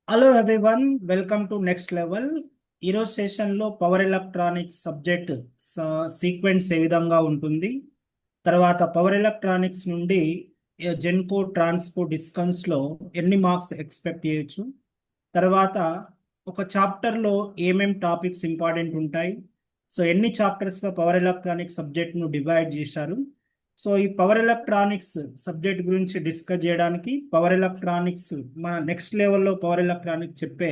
Hello everyone, welcome to next level. ఈరోజు సెషన్లో power electronics subject sequence ఏ విధంగా ఉంటుంది, తర్వాత పవర్ ఎలక్ట్రానిక్స్ నుండి జెన్కో ట్రాన్స్కో డిస్కన్స్లో ఎన్ని మార్క్స్ ఎక్స్పెక్ట్ చేయొచ్చు, తర్వాత ఒక చాప్టర్లో ఏమేం టాపిక్స్ ఇంపార్టెంట్ ఉంటాయి, సో ఎన్ని చాప్టర్స్గా పవర్ ఎలక్ట్రానిక్స్ సబ్జెక్ట్ను డివైడ్ చేశారు. సో ఈ పవర్ ఎలక్ట్రానిక్స్ సబ్జెక్ట్ గురించి డిస్కస్ చేయడానికి పవర్ ఎలక్ట్రానిక్స్ మన నెక్స్ట్ లెవెల్లో పవర్ ఎలక్ట్రానిక్స్ చెప్పే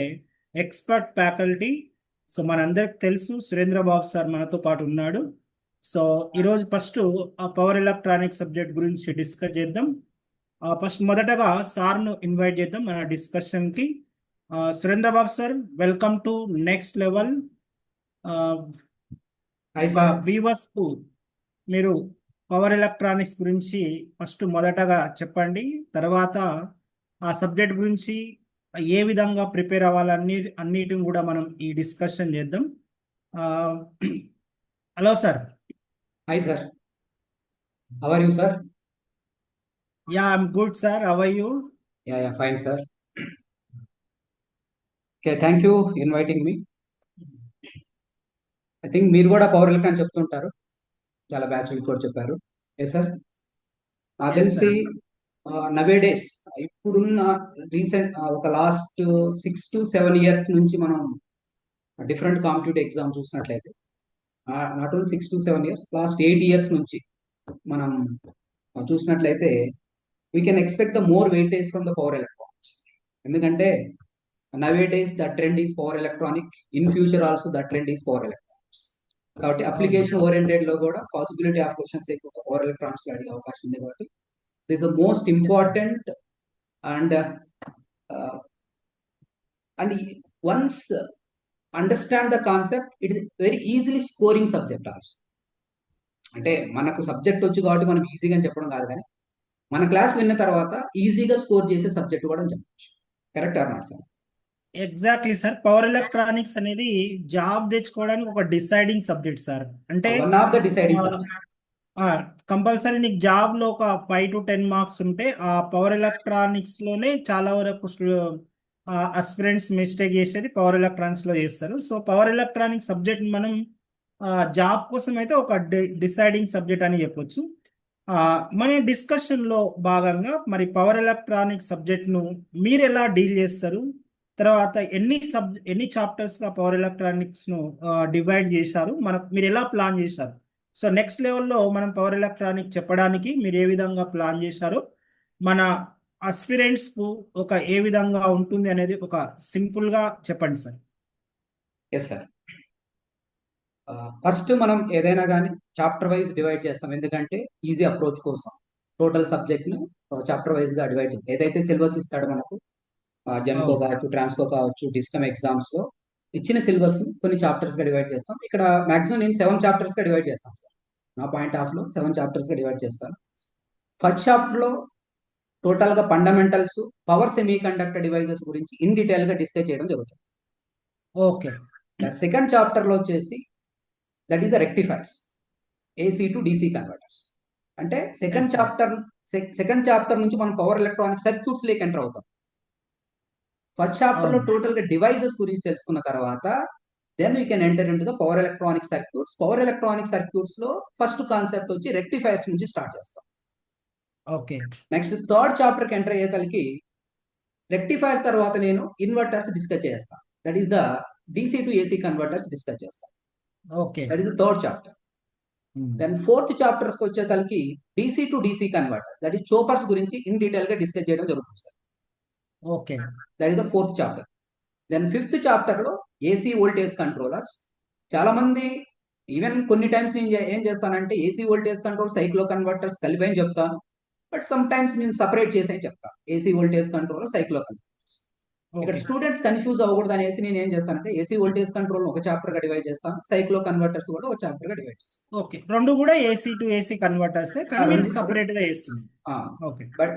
ఎక్స్పర్ట్ ఫ్యాకల్టీ, సో మనందరికి తెలుసు సురేంద్ర బాబు సార్ మనతో పాటు ఉన్నాడు. సో ఈరోజు ఫస్ట్ ఆ పవర్ ఎలక్ట్రానిక్స్ సబ్జెక్ట్ గురించి డిస్కస్ చేద్దాం. ఫస్ట్ మొదటగా సార్ను ఇన్వైట్ చేద్దాం మన డిస్కషన్కి. Surendra Babu sir, welcome to next level. వీవర్స్కు మీరు పవర్ ఎలక్ట్రానిక్స్ గురించి ఫస్ట్ మొదటగా చెప్పండి, తర్వాత ఆ సబ్జెక్ట్ గురించి ఏ విధంగా ప్రిపేర్ అవ్వాలని అన్నిటిని కూడా మనం ఈ డిస్కషన్ చేద్దాం. Hello sir. Hi sir, how are you sir? Yeah, I'm good sir. How are you? Yeah, fine sir. Okay, thank you inviting me. I think మీరు కూడా పవర్ ఎలక్ట్రాన్ చెప్తుంటారు, చాలా బ్యాచ్లు కూడా చెప్పారు. ఏ సార్, నాకు Yes తెలిసి sir. నవే డేస్ ఇప్పుడున్న రీసెంట్ ఒక లాస్ట్ 6 to 7 years నుంచి మనం డిఫరెంట్ కాంపిటేటివ్ ఎగ్జామ్ చూసినట్లయితే, not only 6 to 7 years, last 8 years నుంచి మనం చూసినట్లయితే we can expect the more weightage from the power electronics. ఎందుకంటే nowadays the trend is power electronic, in future also the trend is power electronics. కాబట్టి application oriented లో కూడా possibility of questions ఎక్కువ power electronics లో అడిగే అవకాశం ఉంది. కాబట్టి this the most important and and once understand the concept, it is very easily scoring subject also. అంటే మనకు సబ్జెక్ట్ వచ్చి కాబట్టి మనం ఈజీగా చెప్పడం కాదు, కానీ మన క్లాస్ విన్న తర్వాత ఈజీగా స్కోర్ చేసే సబ్జెక్ట్ కూడా అని చెప్పచ్చు. Correct or not sir? Exactly sir. Power electronics అనేది జాబ్ తెచ్చుకోవడానికి ఒక డిసైడింగ్ సబ్జెక్ట్ సార్. అంటే one of the deciding subject. Compulsory నీకు జాబ్ లో ఒక 5 to 10 మార్క్స్ ఉంటే ఆ పవర్ ఎలక్ట్రానిక్స్ లోనే చాలా వరకు అస్పిరెంట్స్ మిస్టేక్ చేసేది పవర్ ఎలక్ట్రానిక్స్ లో చేస్తారు. సో పవర్ ఎలక్ట్రానిక్స్ సబ్జెక్ట్ మనం జాబ్ కోసం అయితే ఒక డిసైడింగ్ సబ్జెక్ట్ అని చెప్పొచ్చు. మన డిస్కషన్ లో భాగంగా మరి పవర్ ఎలక్ట్రానిక్స్ సబ్జెక్ట్ ను మీరు ఎలా డీల్ చేస్తారు, తర్వాత ఎన్ని చాప్టర్స్ గా పవర్ ఎలక్ట్రానిక్స్ ను డివైడ్ చేశారు, మీరు ఎలా ప్లాన్ చేశారు, సో నెక్స్ట్ లెవెల్లో మనం పవర్ ఎలక్ట్రానిక్ చెప్పడానికి మీరు ఏ విధంగా ప్లాన్ చేశారో మన అస్పిరెంట్స్ కు ఒక ఏ విధంగా ఉంటుంది అనేది ఒక సింపుల్ గా చెప్పండి సార్. ఎస్ సార్, ఫస్ట్ మనం ఏదైనా కానీ చాప్టర్ వైజ్ డివైడ్ చేస్తాం, ఎందుకంటే ఈజీ అప్రోచ్ కోసం టోటల్ సబ్జెక్ట్ ను చాప్టర్ వైజ్ గా డివైడ్ చేస్తాం. ఏదైతే సిలబస్ ఇస్తాడో మనకు జెన్కో కావచ్చు, ట్రాన్స్కో కావచ్చు, డిస్కమ్ ఎగ్జామ్స్ లో ఇచ్చిన సిలబస్ కొన్ని చాప్టర్స్ గా డివైడ్ చేస్తాం. ఇక్కడ మాక్సిమం నేను 7 చాప్టర్స్ గా డివైడ్ చేస్తాను సార్. నా పాయింట్ ఆఫ్ లో 7 చాప్టర్స్ గా డివైడ్ చేస్తాను. ఫస్ట్ చాప్టర్ లో టోటల్ గా fundamentals, power semiconductor devices గురించి ఇన్ డీటెయిల్ గా డిస్కస్ చేయడం జరుగుతుంది. ఓకే. సెకండ్ చాప్టర్ లో వచ్చేసి that is the rectifiers, AC to DC converters. అంటే సెకండ్ చాప్టర్ నుంచి మనం పవర్ ఎలక్ట్రానిక్ సర్క్యూట్స్ లేక ఎంటర్ అవుతాం. ఫస్ట్ చాప్టర్ లో టోటల్ గా డివైసెస్ గురించి తెలుసుకున్న తర్వాత then we can enter in to the power electronic circuits. Power electronic circuits లో ఫస్ట్ కాన్సెప్ట్ వచ్చి రెక్టిఫైర్స్ నుంచి స్టార్ట్ చేస్తాం. ఓకే. నెక్స్ట్ థర్డ్ చాప్టర్ కి ఎంటర్ అయ్యేతలకి రెక్టిఫైర్స్ తర్వాత నేను ఇన్వర్టర్స్ డిస్కస్ చేస్తాను. That is the DC to AC converters discuss చేస్తాను. Okay. That is the third chapter. Then fourth chapters కి వచ్చేతలకి DC to DC converter, that is choppers గురించి in detail గా డిస్కస్ చేయడం జరుగుతుంది sir. Okay. That is the fourth chapter. Then fifth chapter లో AC voltage controllers. చాలా మంది even కొన్ని టైమ్స్ నేను ఏం చేస్తానంటే ఏసీ వోల్టేజ్ కంట్రోల్, సైక్లో కన్వర్టర్స్ కలిపి అని చెప్తాను, బట్ సమ్ టైమ్స్ నేను సపరేట్ చేసే చెప్తాను ఏసీ వోల్టేజ్ కంట్రోలర్, సైక్లో కన్వర్టర్స్. ఇక్కడ స్టూడెంట్స్ కన్ఫ్యూజ్ అవ్వకూడదు అనేసి నేను ఏం చేస్తానంటే ఏసీ వోల్టేజ్ కంట్రోల్ ఒక చాప్టర్ గా డివైడ్ చేస్తాను, సైక్లో కన్వర్టర్స్ కూడా ఒక చాప్టర్ గా డివైడ్ చేస్తాను. ఓకే, రెండు కూడా ఏసీ టు ఏసీ కన్వర్టర్స్ కానీ మీరు సెపరేట్ గా చేస్తున్నారు. ఓకే. బట్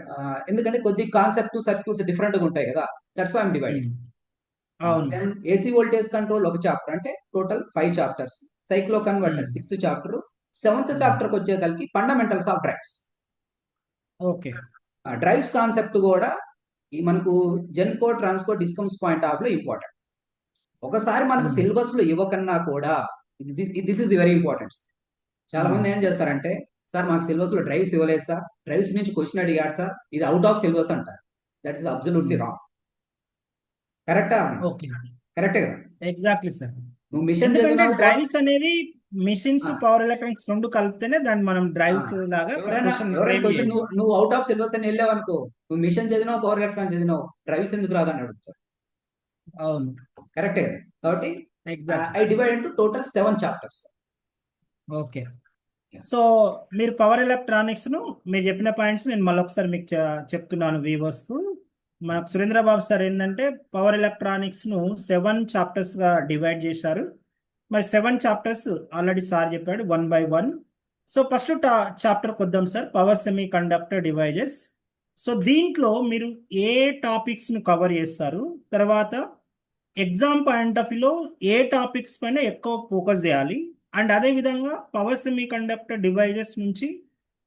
ఎందుకంటే కొద్ది కాన్సెప్ట్ సర్క్యూట్స్ డిఫరెంట్ గా ఉంటాయి కదా, that's why I am dividing. AC voltage control ఒక చాప్టర్, అంటే total 5 chapters. Cyclo converter 6th chapter. 7th chapter కి వచ్చేసరికి fundamentals of drives. Okay. Drives concept కూడా ఈ మనకు జెన్కో ట్రాన్స్కో డిస్కమ్స్ పాయింట్ ఆఫ్ లో ఇంపార్టెంట్. ఒకసారి మనకు ఉమ్, సిలబస్ లో ఇవ్వకన్నా కూడా దిస్ ఇస్ వెరీ ఇంపార్టెంట్. చాలా ఉమ్, మంది ఏం చేస్తారంటే, సార్ మాకు సిలబస్ లో డ్రైవ్స్ ఇవ్వలేదు సార్, డ్రైవ్స్ నుంచి క్వశ్చన్ అడిగాడు సార్, ఇది అవుట్ ఆఫ్ సిలబస్ అంటారు. That is absolutely um. Wrong. కరెక్టా? ఓకే, కరెక్టే కదా. Exactly sir. నువ్వు మిషన్ ఎందుకంటే చదివినావు డ్రైవ్స్ అనేది మిషన్స్ పవర్ ఎలక్ట్రానిక్స్ రెండు కలిపితేనే దాన్ని మనం డ్రైవ్స్ లాగా ఎవరైనా క్వశ్చన్ ఎవరైనా ఫ్రేమ్ క్వశ్చన్ చేయొచ్చు. నువ్వు అవుట్ ఆఫ్ సిలబస్ అని వెళ్ళావు అనుకో, నువ్వు మిషన్ చదివినావు పవర్ ఎలక్ట్రాన్ చదివినావు, డ్రైవ్స్ ఎందుకు రాదని అడుగుతారు. అవును, కరెక్టే కదా. కాబట్టి exactly I sir. Divide into total 7 chapters. Okay, so మీరు పవర్ ఎలక్ట్రానిక్స్ ను మీరు చెప్పిన పాయింట్స్ నేను మళ్ళొకసారి మీకు చెప్తున్నాను వ్యూవర్స్ కు. మనకు సురేంద్ర బాబు సార్ ఏంటంటే పవర్ ఎలక్ట్రానిక్స్ ను 7 చాప్టర్స్ గా డివైడ్ చేశారు. మరి 7 చాప్టర్స్ ఆల్రెడీ సార్ చెప్పాడు 1 by 1. సో ఫస్ట్ చాప్టర్ కొద్దాం సార్, power semiconductor devices. So దీంట్లో మీరు ఏ టాపిక్స్ ను కవర్ చేస్తారు, తర్వాత ఎగ్జామ్ పాయింట్ ఆఫ్ వ్యూలో ఏ టాపిక్స్ పైన ఎక్కువ ఫోకస్ చేయాలి, అండ్ అదే విధంగా పవర్ సెమీ కండక్టర్ డివైజెస్ నుంచి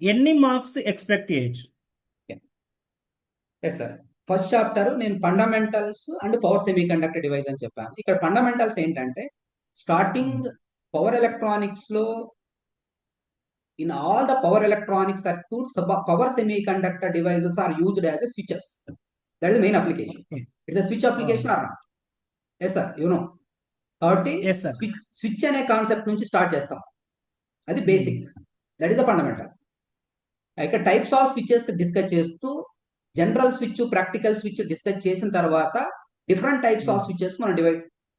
ఎన్ని మార్క్స్ ఎక్స్పెక్ట్ చేయొచ్చు? Yes sir. ఫస్ట్ చాప్టర్ నేను fundamentals and power semiconductor device అని చెప్పాను. ఇక్కడ ఫండమెంటల్స్ ఏంటంటే, స్టార్టింగ్ పవర్ ఎలక్ట్రానిక్స్ లో in all the power electronic circuits power semiconductor devices are used as a switches. That is main application. It's switch application or not? Yes sir, you know. కాబట్టి yes sir. Switch అనే concept నుంచి start చేస్తాం. అది basic. That is the fundamental. ఇక్కడ types of switches discuss చేస్తూ general switch, practical switch discuss చేసిన తర్వాత different types of switches మనం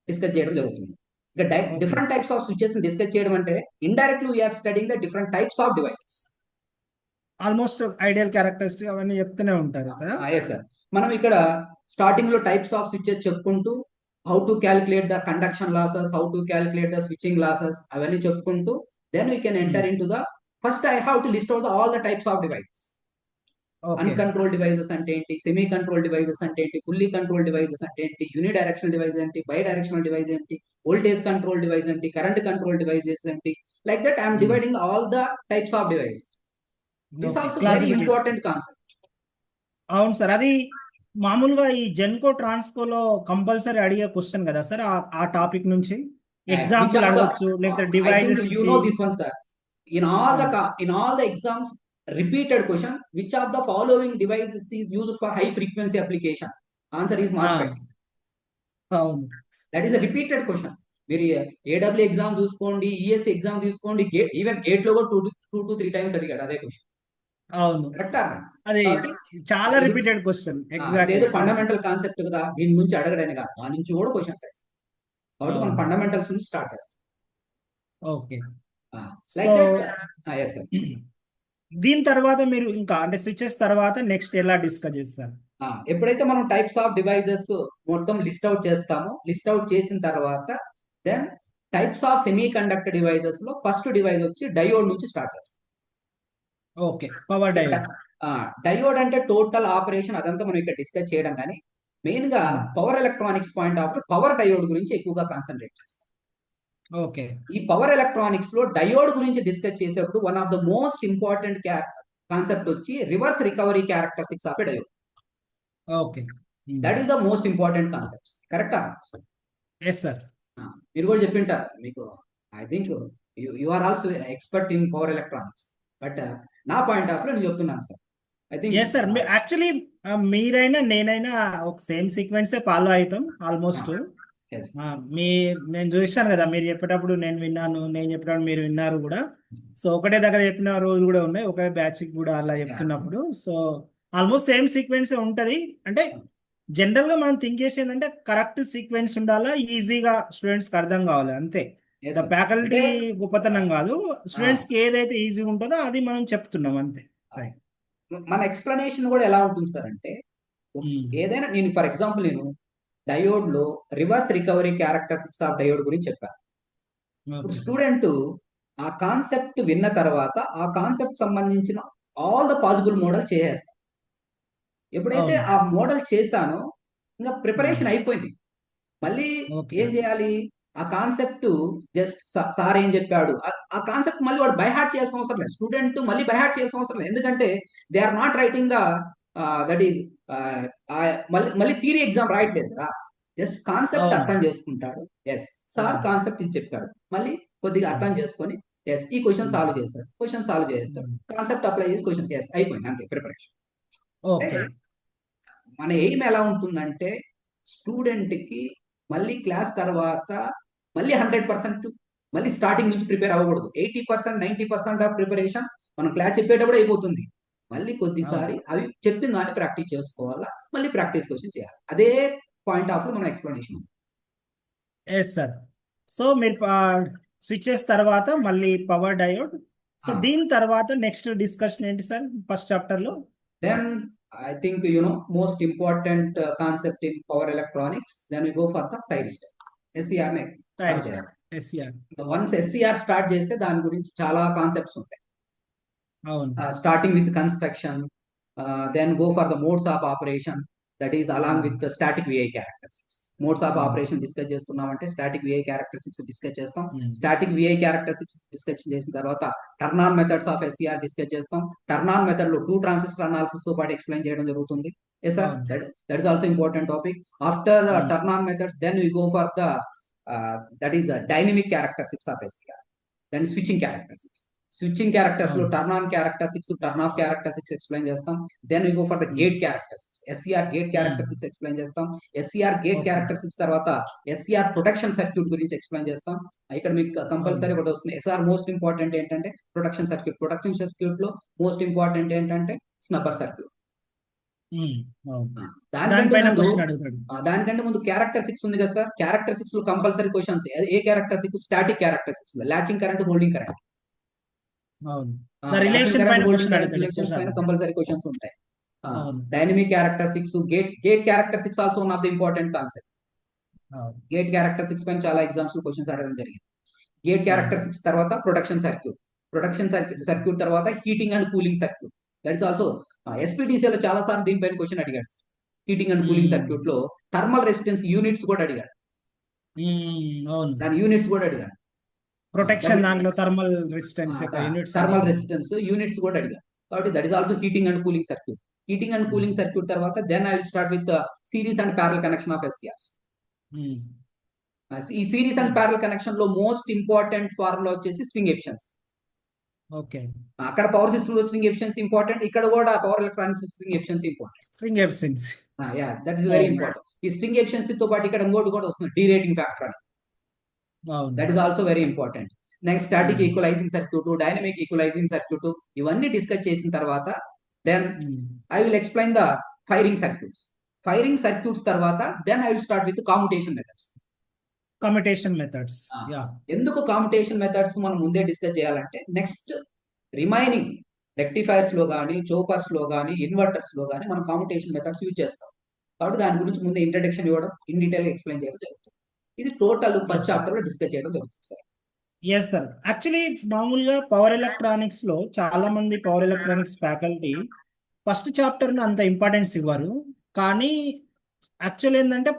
డిస్కస్ చేయడం జరుగుతుంది. ఇక different types of switches discuss చేయడం అంటే indirectly we are studying the different types of devices. Almost ideal characteristic అవన్నీ చెప్తూనే ఉంటారు కదా. Yes sir. మనం ఇక్కడ స్టార్టింగ్ లో టైప్స్ ఆఫ్ స్విచెస్ చెప్పుకుంటూ how to calculate the conduction losses, how to calculate the switching losses అవన్నీ చెప్పుకుంటూ then we can enter in to the first I have to list out all the types of devices. Uncontrolled devices అంటే ఏంటి, semi control devices అంటే ఏంటి, fully control devices అంటే ఏంటి, యూని directional device ఏంటి, by directional device ఏంటి, voltage control device ఏంటి, current control devices ఏంటి. Like that I'm dividing all the types of device. This also very important concept. అవును sir, అది మామూలుగా ఈ జెన్కో ట్రాన్స్కోలో కంపల్సరీ అడిగే క్వశ్చన్ కదా సార్. ఆ టాపిక్ నుంచి ఎగ్జాంపుల్ అడగొచ్చు, లేకపోతే డివైజెస్ you ఇచ్చి. know this one, sir. In all the exams, repeated question: which of the following devices is used for high frequency application? Answer is MOSFET. అవును, That is a repeated question. మీరు ఏడబ్ల్యూ exam చూసుకోండి, ESC exam చూసుకోండి, even gate లో కూడా 2 to 3 times అడిగాడు అదే question. అవును, కరెక్టా? అది కాబట్టి చాలా రిపీటెడ్ క్వశ్చన్. ఎగ్జాక్ట్లీ ఇదేదో ఫండమెంటల్ కాన్సెప్ట్ కదా, దీని నుంచి అడగడని కాదు, దాని నుంచి కూడా క్వశ్చన్స్ అడిగాడు. కాబట్టి మనం ఫండమెంటల్స్ నుంచి స్టార్ట్ చేస్తాం. Okay, like that. Yes sir. దీని తర్వాత మీరు ఇంకా అంటే స్విచెస్ తర్వాత నెక్స్ట్ ఎలా డిస్కస్ చేస్తారు? ఎప్పుడైతే మనం టైప్స్ ఆఫ్ డివైజెస్ మొత్తం లిస్ట్ అవుట్ చేస్తామో, లిస్ట్ అవుట్ చేసిన తర్వాత then types of semiconductor devices లో ఫస్ట్ డివైస్ వచ్చి డయోడ్ నుంచి స్టార్ట్ చేస్తాం. Okay, power diode. డయోడ్ అంటే టోటల్ ఆపరేషన్ అదంతా మనం ఇక్కడ డిస్కస్ చేయడం, కానీ మెయిన్ గా power electronics point of power diode గురించి ఎక్కువగా కాన్సన్ట్రేట్ చేస్తాం. ఓకే, ఈ పవర్ ఎలక్ట్రానిక్స్ లో డయోడ్ గురించి డిస్కస్ చేసేప్పుడు one of the most important concept వచ్చి reverse recovery characteristics of a diode. Okay, that is the most important concepts. కరెక్టా? Yes sir. మీరు కూడా చెప్పింటారు, మీకు I think you are also expert in power electronics. But నా point of లో నేను చెప్తున్నాను సార్. I think yes sir, actually మీరైనా నేనైనా ఒక సేమ్ సీక్వెన్సే ఫాలో అవుతాం ఆల్మోస్ట్. మీ నేను చూశాను కదా, మీరు చెప్పేటప్పుడు నేను విన్నాను, నేను చెప్పేటప్పుడు మీరు విన్నారు కూడా. సో ఒకటే దగ్గర చెప్పిన రోజు కూడా ఉన్నాయి, ఒకే బ్యాచ్ కూడా అలా చెప్తున్నప్పుడు. సో ఆల్మోస్ట్ సేమ్ సీక్వెన్స్ ఉంటది. అంటే జనరల్ గా మనం థింక్ చేసేది ఏంటంటే కరెక్ట్ సీక్వెన్స్ ఉండాలా, ఈజీగా స్టూడెంట్స్ కి అర్థం కావాలి అంతే. ఫ్యాకల్టీ గొప్పతనం కాదు, స్టూడెంట్స్ కి ఏదైతే ఈజీ ఉంటుందో అది మనం చెప్తున్నాం అంతే. మన ఎక్స్ప్లెనేషన్ కూడా ఎలా ఉంటుంది సార్ అంటే, ఏదైనా నేను ఫర్ ఎగ్జాంపుల్ నేను డయోడ్ లో reverse recovery characteristics of diode గురించి చెప్పాను. ఇప్పుడు స్టూడెంట్ ఆ కాన్సెప్ట్ విన్న తర్వాత ఆ కాన్సెప్ట్ సంబంధించిన ఆల్ ద పాసిబుల్ మోడల్ చేసేస్తాను. ఎప్పుడైతే ఆ మోడల్ చేస్తానో ఇంకా ప్రిపరేషన్ అయిపోయింది. మళ్ళీ ఏం చేయాలి, ఆ కాన్సెప్ట్ జస్ట్ సార్ ఏం చెప్పాడు ఆ కాన్సెప్ట్ మళ్ళీ వాడు బై హార్ట్ చేయాల్సిన అవసరం లేదు. స్టూడెంట్ మళ్ళీ బై హార్ట్ చేయాల్సిన అవసరం లేదు, ఎందుకంటే they are not writing the that is మళ్ళీ థియరీ ఎగ్జామ్ రాయట్లేదు కదా, జస్ట్ కాన్సెప్ట్ అవును అర్థం చేసుకుంటాడు. ఎస్ సార్ అవును కాన్సెప్ట్ ఇది చెప్పాడు, మళ్ళీ కొద్దిగా అర్థం చేసుకొని ఎస్ ఈ క్వశ్చన్ సాల్వ్ చేస్తాడు, క్వశ్చన్ సాల్వ్ చేస్తాడు, కాన్సెప్ట్ అప్లై చేసి క్వశ్చన్ ఎస్ అయిపోయింది, అంతే ప్రిపరేషన్. ఓకే మన ఎయిమ్ ఎలా ఉంటుందంటే స్టూడెంట్ కి మళ్ళీ క్లాస్ తర్వాత మళ్ళీ 100% మళ్ళీ స్టార్టింగ్ నుంచి ప్రిపేర్ అవ్వకూడదు. 80% 90% ఆఫ్ ప్రిపరేషన్ మనం క్లాస్ చెప్పేటప్పుడు అయిపోతుంది. మళ్ళీ కొద్దిసారి అవి చెప్పిన దాన్ని ప్రాక్టీస్ చేసుకోవాలా, మళ్ళీ ప్రాక్టీస్ క్వశ్చన్ చేయాలి. అదే పాయింట్ ఆఫ్ లో మన ఎక్స్ప్లెనేషన్. Yes sir. సో మీరు స్విచెస్ తర్వాత మళ్ళీ పవర్ డయోడ్. సో దీని తర్వాత నెక్స్ట్ డిస్కషన్ ఏంటి సార్ ఫస్ట్ చాప్టర్ లో? Then I think most important concept in power electronics, then we go for the thyristor. SCR నే స్టార్ట్ చేయాలి. ఎస్సిఆర్. వన్స్ ఎస్సీఆర్ స్టార్ట్ చేస్తే దాని గురించి చాలా కాన్సెప్ట్స్ ఉంటాయి. అవును Starting with construction, then go for the modes of operation, that is along with the static VI characteristics. Modes of operation discuss చేస్తున్నామంటే static VI characteristics discuss చేస్తాం. Static VI characteristics discuss చేసిన తర్వాత turn on methods of SCR discuss చేస్తాం. Turn on method లో 2 transistor analysis తో పాటు explain చేయడం జరుగుతుంది. Yes sir, that is also important topic. After turn on methods, then we go for the that is the dynamic characteristics of SCR, then switching characteristics. Switching characters లో turn on characteristics, turn of characteristics explain చేస్తాం. Then we go for the gate characteristics, SCR gate characteristics explain చేస్తాం. SCR gate characteristics తర్వాత SCR protection circuit గురించి explain చేస్తాం. ఇక్కడ మీకు compulsory ఒకటి వస్తుంది, ఎస్ఆర్ మోస్ట్ ఇంపార్టెంట్ ఏంటంటే ప్రొటెక్షన్ సర్క్యూట్. ప్రొటెక్షన్ సర్క్యూట్ లో మోస్ట్ ఇంపార్టెంట్ ఏంటంటే స్నబ్బర్ సర్క్యూట్. దానికంటే ముందు క్యారెక్టరిస్టిక్స్ ఉంది కదా సార్, క్యారెక్టరిస్టిక్స్ లో కంపల్సరీ క్వశ్చన్స్. ఏ క్యారెక్టరిస్టిక్స్? స్టాటిక్ క్యారెక్టరిస్టిక్స్ లో latching current, holding current, relations పైన కంపల్సరీ క్వశ్చన్స్ ఉంటాయి. Dynamic characteristics, gate characteristics also one of the important concept. Gate characteristics పైన చాలా ఎగ్జామ్స్ లో క్వశ్చన్స్ అడగడం జరిగింది. గేట్ క్యారెక్టరిస్టిక్స్ తర్వాత ప్రొటెక్షన్ సర్క్యూట్, ప్రొటెక్షన్ సర్క్యూట్ తర్వాత heating and cooling circuit. That is also SPTC లో చాలా సార్లు దీనిపైన క్వశ్చన్ అడిగాడు. హీటింగ్ అండ్ కూలింగ్ సర్క్యూట్ లో థర్మల్ రెసిస్టెన్స్ యూనిట్స్ కూడా అడిగాడు, దాని యూనిట్స్ కూడా అడిగాడు. ప్రొటెక్షన్ దాంట్లో థర్మల్ రెసిస్టెన్స్ యూనిట్స్ కూడా అడిగారు. కాబట్టి that is also heating and cooling circuit. Heating and cooling circuit తర్వాత then I will start with series and parallel connection of SCRs. ఈ సిరీస్ అండ్ ప్యారల్ కనెక్షన్ లో most important formula వచ్చేసి string efficiency. అక్కడ power system లో string efficiency important, ఇక్కడ కూడా power electronics string efficiency important. That is very important. ఈ string ఎఫిషియన్సీతో పాటు ఇక్కడ ఇంకోటి కూడా వస్తుంది, డీరేటింగ్ ఫ్యాక్టర్ అని. That is also very important. Next static equalising circuit, dynamic equalising circuit, ఇవన్నీ డిస్కస్ చేసిన తర్వాత then I will explain the firing circuits. Firing circuits తర్వాత then I will start with commutation methods. ఎందుకు కామ్యుటేషన్ మెథడ్స్ మనం ముందే discuss చేయాలంటే next remaining rectifiers లో కానీ, చోపర్స్ లో కానీ, ఇన్వర్టర్స్ లో కానీ మనం కామ్యుటేషన్ మెథడ్స్ యూజ్ చేస్తాం. కాబట్టి దాని గురించి ముందే ఇంట్రడక్షన్ ఇవ్వడం, ఇన్ డీటెయిల్ ఎక్స్ప్లెయిన్ చేయడం జరుగుతుంది. ఇది టోటల్ ఫస్ట్ చాప్టర్ లో డిస్కస్ చేయడం జరుగుతుంది సార్. Yes sir. యాక్చువల్లీ మామూలుగా పవర్ ఎలక్ట్రానిక్స్ లో చాలా మంది power electronics faculty first chapter అంత ఇంపార్టెన్స్ ఇవ్వరు. కానీ యాక్చువల్ ఏంటంటే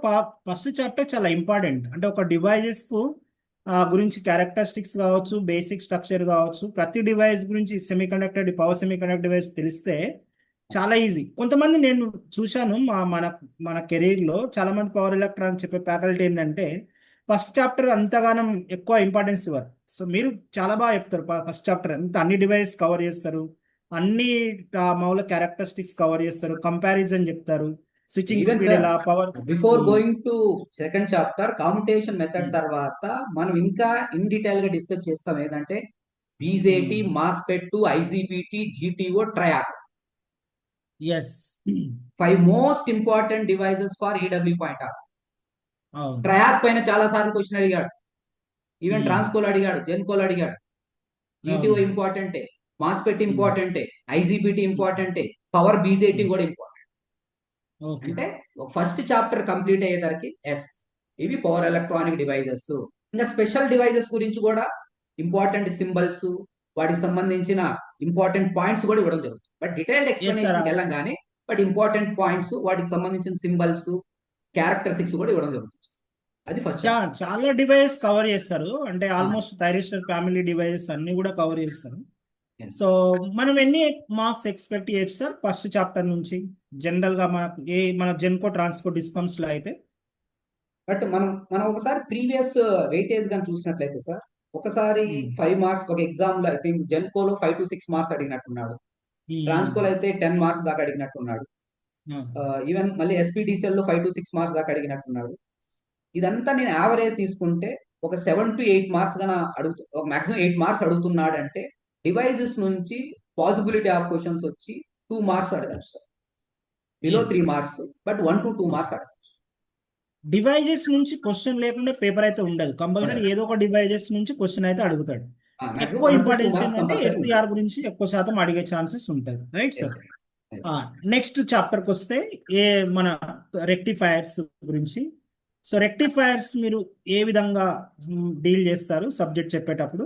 ఫస్ట్ చాప్టర్ చాలా ఇంపార్టెంట్. అంటే ఒక డివైజెస్ కు గురించి క్యారెక్టరిస్టిక్స్ కావచ్చు, బేసిక్ స్ట్రక్చర్ కావచ్చు, ప్రతి డివైస్ గురించి పవర్ సెమీకండక్టర్ డివైస్ తెలిస్తే చాలా ఈజీ. కొంతమంది నేను చూశాను మన కెరీర్ లో చాలా మంది పవర్ ఎలక్ట్రానిక్స్ చెప్పే ఫ్యాకల్టీ ఏంటంటే ఫస్ట్ చాప్టర్ అంతగానం ఎక్కువ ఇంపార్టెన్స్ ఇవ్వరు. సో మీరు చాలా బాగా చెప్తారు. ఫస్ట్ చాప్టర్ అంతా అన్ని డివైస్ కవర్ చేస్తారు, అన్ని మామూలు క్యారెక్టరిస్టిక్స్ కవర్ చేస్తారు, కంపారిజన్ చెప్తారు, స్విచ్చింగ్ స్పీడ్ ఎలా, power. Before going to second chapter commutation method తర్వాత మనం ఇంకా ఇన్ డీటెయిల్ గా డిస్కస్ చేస్తాం ఏంటంటే BJT, MOSFET, IGBT, GTO, triac. Yes, 5 most important devices for EW point of. Triac పైన చాలా సార్లు క్వశ్చన్ అడిగాడు, ఈవెన్ ట్రాన్స్కోల్ అడిగాడు, జెన్కోల్ అడిగాడు. జీటీఓ ఇంపార్టెంటే, మాస్ఫెట్ ఇంపార్టెంటే, ఐజీబీటీ ఇంపార్టెంటే, పవర్ బీజేటీ కూడా ఇంపార్టెంట్. అంటే ఫస్ట్ చాప్టర్ కంప్లీట్ అయ్యేసరికి ఎస్ ఇవి పవర్ ఎలక్ట్రానిక్ డివైజెస్. ఇంకా స్పెషల్ డివైజెస్ గురించి కూడా ఇంపార్టెంట్ సింబల్స్, వాటికి సంబంధించిన ఇంపార్టెంట్ పాయింట్స్ కూడా ఇవ్వడం జరుగుతుంది. బట్ డీటెయిల్డ్ ఎక్స్ప్లెనేషన్ వెళ్ళం కానీ బట్ ఇంపార్టెంట్ పాయింట్స్, వాటికి సంబంధించిన సింబల్స్, క్యారెక్టరిస్టిక్స్ కూడా ఇవ్వడం జరుగుతుంది. అది ఫస్ట్. చాలా డివైస్ కవర్ చేస్తారు, అంటే ఆల్మోస్ట్ థైరిస్టర్ ఫ్యామిలీ డివైసెస్ అన్ని కూడా కవర్ చేస్తారు. yes. సో మనం ఎన్ని మార్క్స్ ఎక్స్పెక్ట్ చేయొచ్చు సార్ ఫస్ట్ చాప్టర్ నుంచి జనరల్ గా మనకు మన జెన్కో ట్రాన్స్పోర్ట్ డిస్కమ్స్ లో అయితే? బట్ మనం ఒకసారి ప్రీవియస్ వెయిటేజ్ కానీ చూసినట్లయితే సార్, ఒకసారి 5 మార్క్స్ ఒక ఎగ్జామ్ లో ఐ థింక్ జెన్కోలో 5 to 6 మార్క్స్ అడిగినట్టున్నాడు. ట్రాన్స్కోలో అయితే 10 మార్క్స్ దాకా అడిగినట్టున్నాడు. ఈవెన్ మళ్ళీ ఎస్పీడీసీఎల్ లో 5 to 6 మార్క్స్ దాకా అడిగినట్టున్నాడు. ఇదంతా నేను యావరేజ్ తీసుకుంటే ఒక 7 to 8 మార్క్స్ గాన ఒక మాక్సిమం 8 మార్క్స్ అడుగుతున్నాడు అంటే డివైజెస్ నుంచి పాసిబిలిటీ ఆఫ్ క్వశ్చన్స్ వచ్చి 2 మార్క్స్ అడగచ్చు sir. Below 3 marks, but 1 to 2 marks అడగచ్చు. డివైజెస్ నుంచి క్వశ్చన్ లేకుండా పేపర్ అయితే ఉండదు, కంపల్సరీ ఏదో ఒక డివైజెస్ నుంచి క్వశ్చన్ అయితే అడుగుతాడు. ఎక్కువ ఇంపార్టెన్స్ ఏంటంటే ఎస్సీఆర్ గురించి ఎక్కువ శాతం అడిగే ఛాన్సెస్ ఉంటుంది, రైట్ సార్? నెక్స్ట్ చాప్టర్కి వస్తే మన రెక్టిఫైర్స్ గురించి. సో రెక్టిఫైర్స్ మీరు ఏ విధంగా డీల్ చేస్తారు సబ్జెక్ట్ చెప్పేటప్పుడు?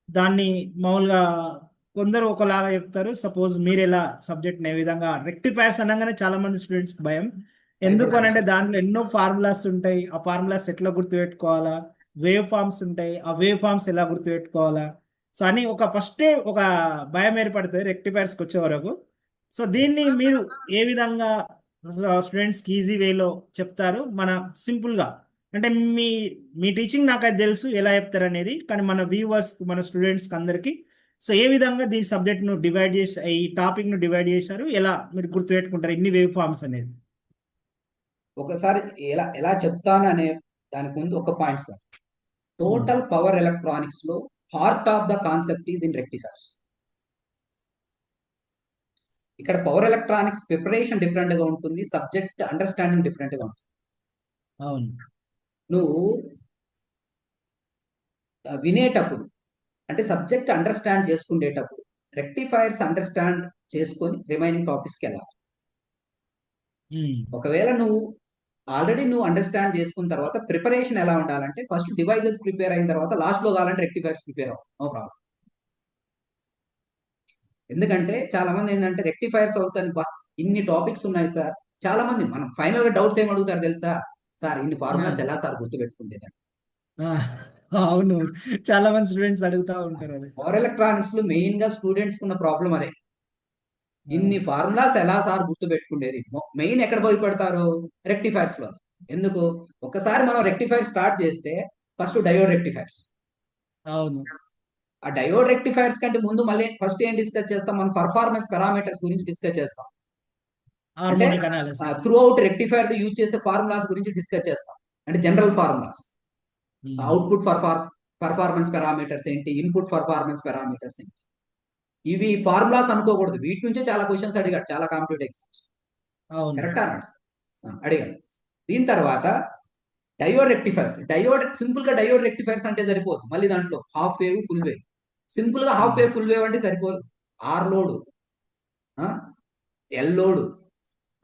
దాన్ని మామూలుగా కొందరు ఒకలాగా చెప్తారు. సపోజ్ మీరు ఎలా సబ్జెక్ట్ని ఏ విధంగా రెక్టిఫైర్స్ అనగానే చాలా మంది స్టూడెంట్స్కి భయం. ఎందుకు అని అంటే దాంట్లో ఎన్నో ఫార్ములాస్ ఉంటాయి, ఆ ఫార్ములాస్ ఎట్లా గుర్తుపెట్టుకోవాలా, వేవ్ ఫార్మ్స్ ఉంటాయి, ఆ వేవ్ ఫార్మ్స్ ఎలా గుర్తుపెట్టుకోవాలా, సో అని ఫస్టే ఒక భయం ఏర్పడుతుంది రెక్టిఫైర్స్కి వచ్చే వరకు. సో దీన్ని మీరు ఏ విధంగా స్టూడెంట్స్కి ఈజీ వేలో చెప్తారు? సింపుల్గా అంటే మీ మీ టీచింగ్ నాకు అది తెలుసు ఎలా చెప్తారు అనేది, కానీ మన వ్యూవర్స్ మన స్టూడెంట్స్కి అందరికీ సో ఏ విధంగా దీని సబ్జెక్ట్ను డివైడ్ చేసి ఈ టాపిక్ను డివైడ్ చేశారు, ఎలా మీరు గుర్తుపెట్టుకుంటారు ఇన్ని వేవ్ ఫార్మ్స్ అనేది? ఒకసారి ఎలా ఎలా చెప్తాను అనే దానికి ముందు ఒక point sir. Total power electronics లో heart of the concept is in rectifiers. ఇక్కడ పవర్ ఎలక్ట్రానిక్స్ ప్రిపరేషన్ డిఫరెంట్ గా ఉంటుంది, సబ్జెక్ట్ అండర్స్టాండింగ్ డిఫరెంట్ గా ఉంటుంది. అవును. నువ్వు వినేటప్పుడు అంటే సబ్జెక్ట్ అండర్స్టాండ్ చేసుకునేటప్పుడు రెక్టిఫైర్స్ అండర్స్టాండ్ చేసుకొని రిమైనింగ్ టాపిక్స్కి వెళ్ళాలి. ఒకవేళ నువ్వు ఆల్రెడీ అండర్స్టాండ్ చేసుకున్న తర్వాత ప్రిపరేషన్ ఎలా ఉండాలంటే ఫస్ట్ డివైజెస్ ప్రిపేర్ అయిన తర్వాత లాస్ట్ లో కావాలంటే రెక్టిఫైర్స్ ప్రిపేర్ అవ్వాలి, నో ప్రాబ్లం. ఎందుకంటే చాలా మంది ఏంటంటే రెక్టిఫైర్స్ అవుతాను ఇన్ని టాపిక్స్ ఉన్నాయి సార్. చాలా మంది మనం ఫైనల్ గా డౌట్స్ ఏం అడుగుతారు తెలుసా? సార్ ఇన్ని ఫార్ములాస్ ఎలా సార్ గుర్తుపెట్టుకుంటేదని. అవును, చాలా మంది స్టూడెంట్స్ అడుగుతా ఉంటారు అది. పవర్ ఎలక్ట్రానిక్స్ లో మెయిన్ గా స్టూడెంట్స్ ఉన్న ప్రాబ్లం అదే. ఇన్ని ఫార్ములాస్ ఎలా సార్ గుర్తు పెట్టుకునేది? మెయిన్ ఎక్కడ పోయి పెడతారు? రెక్టిఫైర్స్ లో. ఎందుకు? ఒకసారి మనం రెక్టిఫైర్ స్టార్ట్ చేస్తే ఫస్ట్ డయోడ్ రెక్టిఫైర్స్. అవును. ఆ డయోడ్ రెక్టిఫైర్స్ కంటే ముందు మళ్ళీ ఫస్ట్ ఏం డిస్కస్ చేస్తాం? మనం పర్ఫార్మెన్స్ పారామీటర్స్ గురించి డిస్కస్ చేస్తాం. అంటే త్రూ అవుట్ రెక్టిఫైర్ యూజ్ చేసే ఫార్ములాస్ గురించి డిస్కస్ చేస్తాం. అంటే general formulas, output performance parameters ఏంటి, ఇన్పుట్ పర్ఫార్మెన్స్ పారామీటర్స్ ఏంటి, ఇవి ఫార్ములాస్ అనుకోకూడదు. వీటి నుంచే చాలా క్వశ్చన్స్ అడిగాడు చాలా కాంపిటేటివ్ ఎగ్జామ్స్. కరెక్టా? అడిగాడు. దీని తర్వాత డయోడ్ రెక్టిఫైర్స్. సింపుల్ గా డయోడ్ రెక్టిఫైర్స్ అంటే సరిపోదు, మళ్ళీ దాంట్లో half wave full wave. Simple గా హాఫ్ వేవ్ ఫుల్ వేవ్ అంటే సరిపోదు. R load, L load,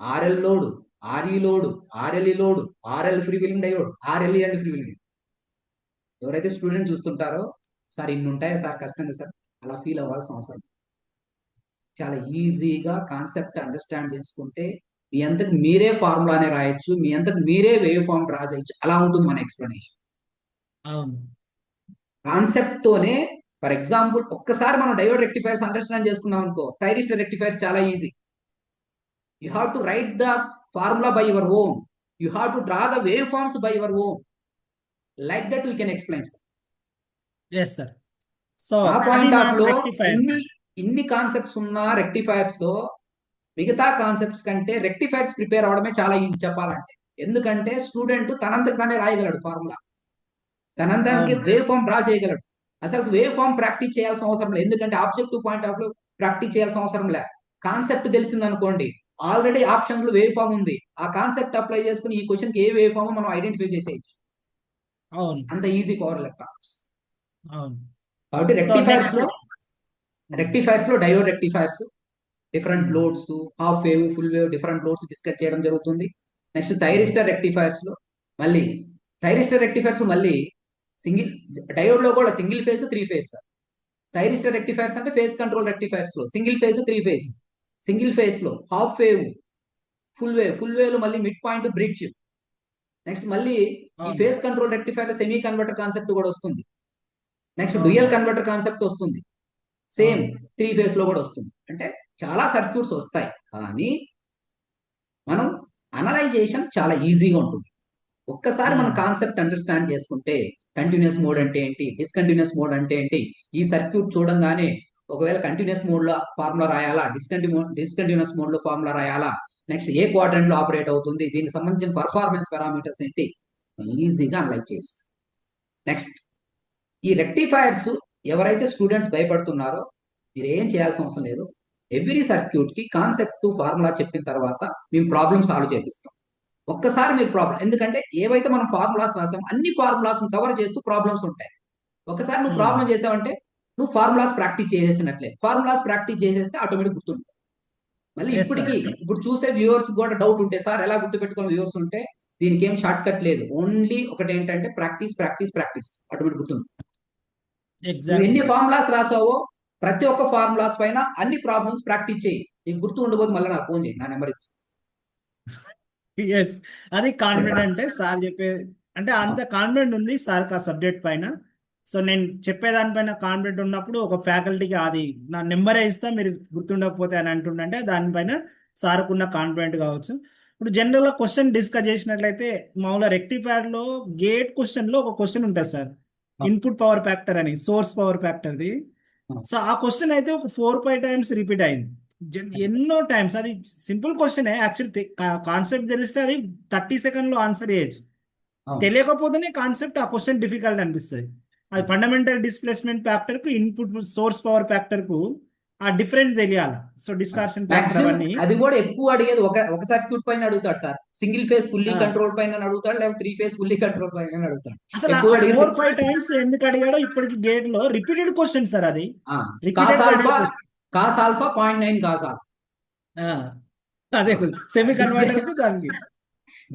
RL load, RE load, RLE load, RL free wheeling diode, RLE and free wheeling. ఎవరైతే student చూస్తుంటారో సార్ ఇన్ని ఉంటాయా సార్, కష్టంగా సార్, అలా feel అవ్వాల్సిన అవసరం. చాలా ఈజీగా కాన్సెప్ట్ అండర్స్టాండ్ చేసుకుంటే మీ అంతకు మీరే ఫార్ములానే రాయొచ్చు, మీ అంతకు మీరే వేవ్ ఫార్మ్ డ్రా చేయొచ్చు. అలా ఉంటుంది మన ఎక్స్ప్లెనేషన్. అవును. కాన్సెప్ట్ తోనే. ఫర్ ఎగ్జాంపుల్ ఒక్కసారి మనం డయోడ్ రెక్టిఫైర్స్ అండర్స్టాండ్ చేసుకున్నాం అనుకో, థైరిస్టర్ రెక్టిఫైర్స్ చాలా easy. You have to write the formula by your own, you have to draw the waveforms by your own. Like that we can explain sir. Yes sir. So ఆ point of లో ఇన్ని concepts ఉన్న rectifiers లో మిగతా concepts కంటే rectifiers prepare అవడమే చాలా easy చెప్పాలంటే. ఎందుకంటే స్టూడెంట్ తనంతకు తానే రాయగలడు ఫార్ములా, తనంతకి వేవ్ ఫార్మ్ డ్రా చేయగలడు. అసలు వేవ్ ఫార్మ్ ప్రాక్టీస్ చేయాల్సిన అవసరం లేదు, ఎందుకంటే ఆబ్జెక్టివ్ పాయింట్ ఆఫ్ లో ప్రాక్టీస్ చేయాల్సిన అవసరం లే. కాన్సెప్ట్ తెలిసింది అనుకోండి, ఆల్రెడీ ఆప్షన్ లో వేవ్ ఫార్మ్ ఉంది, ఆ కాన్సెప్ట్ అప్లై చేసుకుని ఈ క్వశ్చన్ కి ఏ వేవ్ ఫార్మ్ మనం ఐడెంటిఫై చేసేయచ్చు. అంత ఈజీ పవర్ ఎలక్ట్రానిక్స్. కాబట్టి రెక్టిఫైర్స్ లో diode rectifiers, different loads, half wave full wave different loads discuss చేయడం జరుగుతుంది. నెక్స్ట్ థైరిస్టర్ రెక్టిఫైర్స్ లో మళ్ళీ సింగిల్ డయోడ్ లో కూడా single phase 3 phase. Thyristor rectifiers అంటే ఫేజ్ కంట్రోల్ రెక్టిఫైర్స్ లో single phase 3 phase. Single phase లో హాఫ్ వేవ్, ఫుల్ వేవ్ లో మళ్ళీ మిడ్ పాయింట్ బ్రిడ్జ్. నెక్స్ట్ మళ్ళీ ఈ ఫేజ్ కంట్రోల్ రెక్టిఫైర్ లో సెమీ కన్వర్టర్ కాన్సెప్ట్ కూడా వస్తుంది. నెక్స్ట్ డ్యూయల్ కన్వర్టర్ కాన్సెప్ట్ వస్తుంది. సేమ్ అవును 3 ఫేజ్ లో కూడా వస్తుంది. అంటే చాలా సర్క్యూట్స్ వస్తాయి, కానీ మనం అనలైజేషన్ చాలా ఈజీగా ఉంటుంది. ఒక్కసారి మన ఉమ్, కాన్సెప్ట్ అండర్స్టాండ్ చేసుకుంటే కంటిన్యూస్ మోడ్ ఉమ్, అంటే ఏంటి, డిస్కంటిన్యూస్ మోడ్ అంటే ఏంటి, ఈ సర్క్యూట్ చూడంగానే ఒకవేళ కంటిన్యూస్ మోడ్ లో ఫార్ములా రాయాలా, డిస్కంటిన్యూస్ మోడ్ లో ఫార్ములా రాయాలా, నెక్స్ట్ ఏ క్వాడ్రంట్ లో ఆపరేట్ అవుతుంది, దీనికి సంబంధించిన పర్ఫార్మెన్స్ పారామీటర్స్ ఏంటి, ఈజీగా అనలైజ్ చేసి. నెక్స్ట్ ఈ రెక్టిఫైర్స్ ఎవరైతే స్టూడెంట్స్ భయపడుతున్నారో మీరు ఏం చేయాల్సిన అవసరం లేదు. ఎవ్రీ సర్క్యూట్ కి కాన్సెప్ట్ ఫార్ములా చెప్పిన తర్వాత మేము ప్రాబ్లమ్ సాల్వ్ చేపిస్తాం. ఒక్కసారి మీరు ప్రాబ్లం, ఎందుకంటే ఏవైతే మనం ఫార్ములాస్ రాసాం అన్ని ఫార్ములాస్ కవర్ చేస్తూ ప్రాబ్లమ్స్ ఉంటాయి. ఒకసారి నువ్వు ఉమ్. ప్రాబ్లం చేసావంటే నువ్వు ఫార్ములాస్ ప్రాక్టీస్ చేసేసినట్లే. ఫార్ములాస్ ప్రాక్టీస్ చేసేస్తే ఆటోమేటిక్ గుర్తుంటుంది. మళ్ళీ ఎస్ సార్. ఇప్పుడు చూసే వ్యూవర్స్ కూడా డౌట్ ఉంటే, సార్ ఎలా గుర్తుపెట్టుకోవాలి వ్యూవర్స్ ఉంటే, దీనికి ఏం షార్ట్ కట్ లేదు. ఓన్లీ ఒకటి ఏంటంటే ప్రాక్టీస్ ప్రాక్టీస్ ప్రాక్టీస్, ఆటోమేటిక్ గుర్తుంది. నువ్వు ఎగ్జాక్ట్లీ ఎన్ని సార్. ఫార్ములాస్ రాసావో ప్రతి ఒక్క ఫార్ములాస్ పైన అన్ని ప్రాబ్లమ్స్ ప్రాక్టీస్ చేయి. నీకు గుర్తు ఉండబోదు, మళ్ళీ నాకు ఫోన్ చేయి, నా నెంబర్ ఇస్తాను. ఎస్, అది కాన్ఫిడెంట్ అంటే సార్ చెప్పే, అంటే అంత కాన్ఫిడెంట్ ఉంది సార్ ఆ సబ్జెక్ట్ పైన. సో నేను చెప్పేదానిపైన కాన్ఫిడెంట్ ఉన్నప్పుడు ఒక ఫ్యాకల్టీకి అది నా నెంబరే ఇస్తా మీరు గుర్తుండకపోతే అని అంటుండంటే దానిపైన సార్కున్న కాన్ఫిడెంట్ కావచ్చు. ఇప్పుడు జనరల్గా క్వశ్చన్ డిస్కస్ చేసినట్లయితే మామూలుగా రెక్టిఫైర్ లో గేట్ క్వశ్చన్ లో ఒక క్వశ్చన్ ఉంటుంది సార్, ఇన్పుట్ పవర్ ఫ్యాక్టర్ అని, సోర్స్ పవర్ ఫ్యాక్టర్ది. సో ఆ క్వశ్చన్ అయితే ఒక 4-5 టైమ్స్ రిపీట్ అయింది, ఎన్నో టైమ్స్. అది సింపుల్ క్వశ్చన్ యాక్చువల్, కాన్సెప్ట్ తెలిస్తే అది 30 సెకండ్ లో ఆన్సర్ చేయొచ్చు. అవును. తెలియకపోతేనే కాన్సెప్ట్ ఆ క్వశ్చన్ డిఫికల్ట్ అనిపిస్తుంది. అది ఫండమెంటల్ డిస్ప్లేస్మెంట్ ఫ్యాక్టర్ కు ఇన్పుట్ సోర్స్ పవర్ ఫ్యాక్టర్ కు ఆ డిఫరెన్స్ తెలియాలి. సో డిస్టార్షన్ ఫ్యాక్టర్ మాక్సిమం అవన్నీ. అది కూడా ఎక్కువ అడిగేది ఒక సర్క్యూట్ పైన అడుగుతాడు సార్. సింగిల్ ఫేజ్ ఫుల్లీ ఆ, కంట్రోల్ పైన అడుగుతాడు, లేకపోతే 3 ఫేజ్ ఫుల్లీ కంట్రోల్ పైన అడుగుతాడు. అసలు ఎక్కువ ఆ అడిగేది 4-5 టైమ్స్ ఎందుకు అడిగాడో ఇప్పటికి గేట్ లో రిపీటెడ్ క్వశ్చన్ సార్ అది, కాస్ రిపీటెడ్ గా అడిగే alpha, question. Cos alpha 0.9 cos alpha, అదే సెమీ డిస్ప్లే కన్వర్టర్ కు దానికి.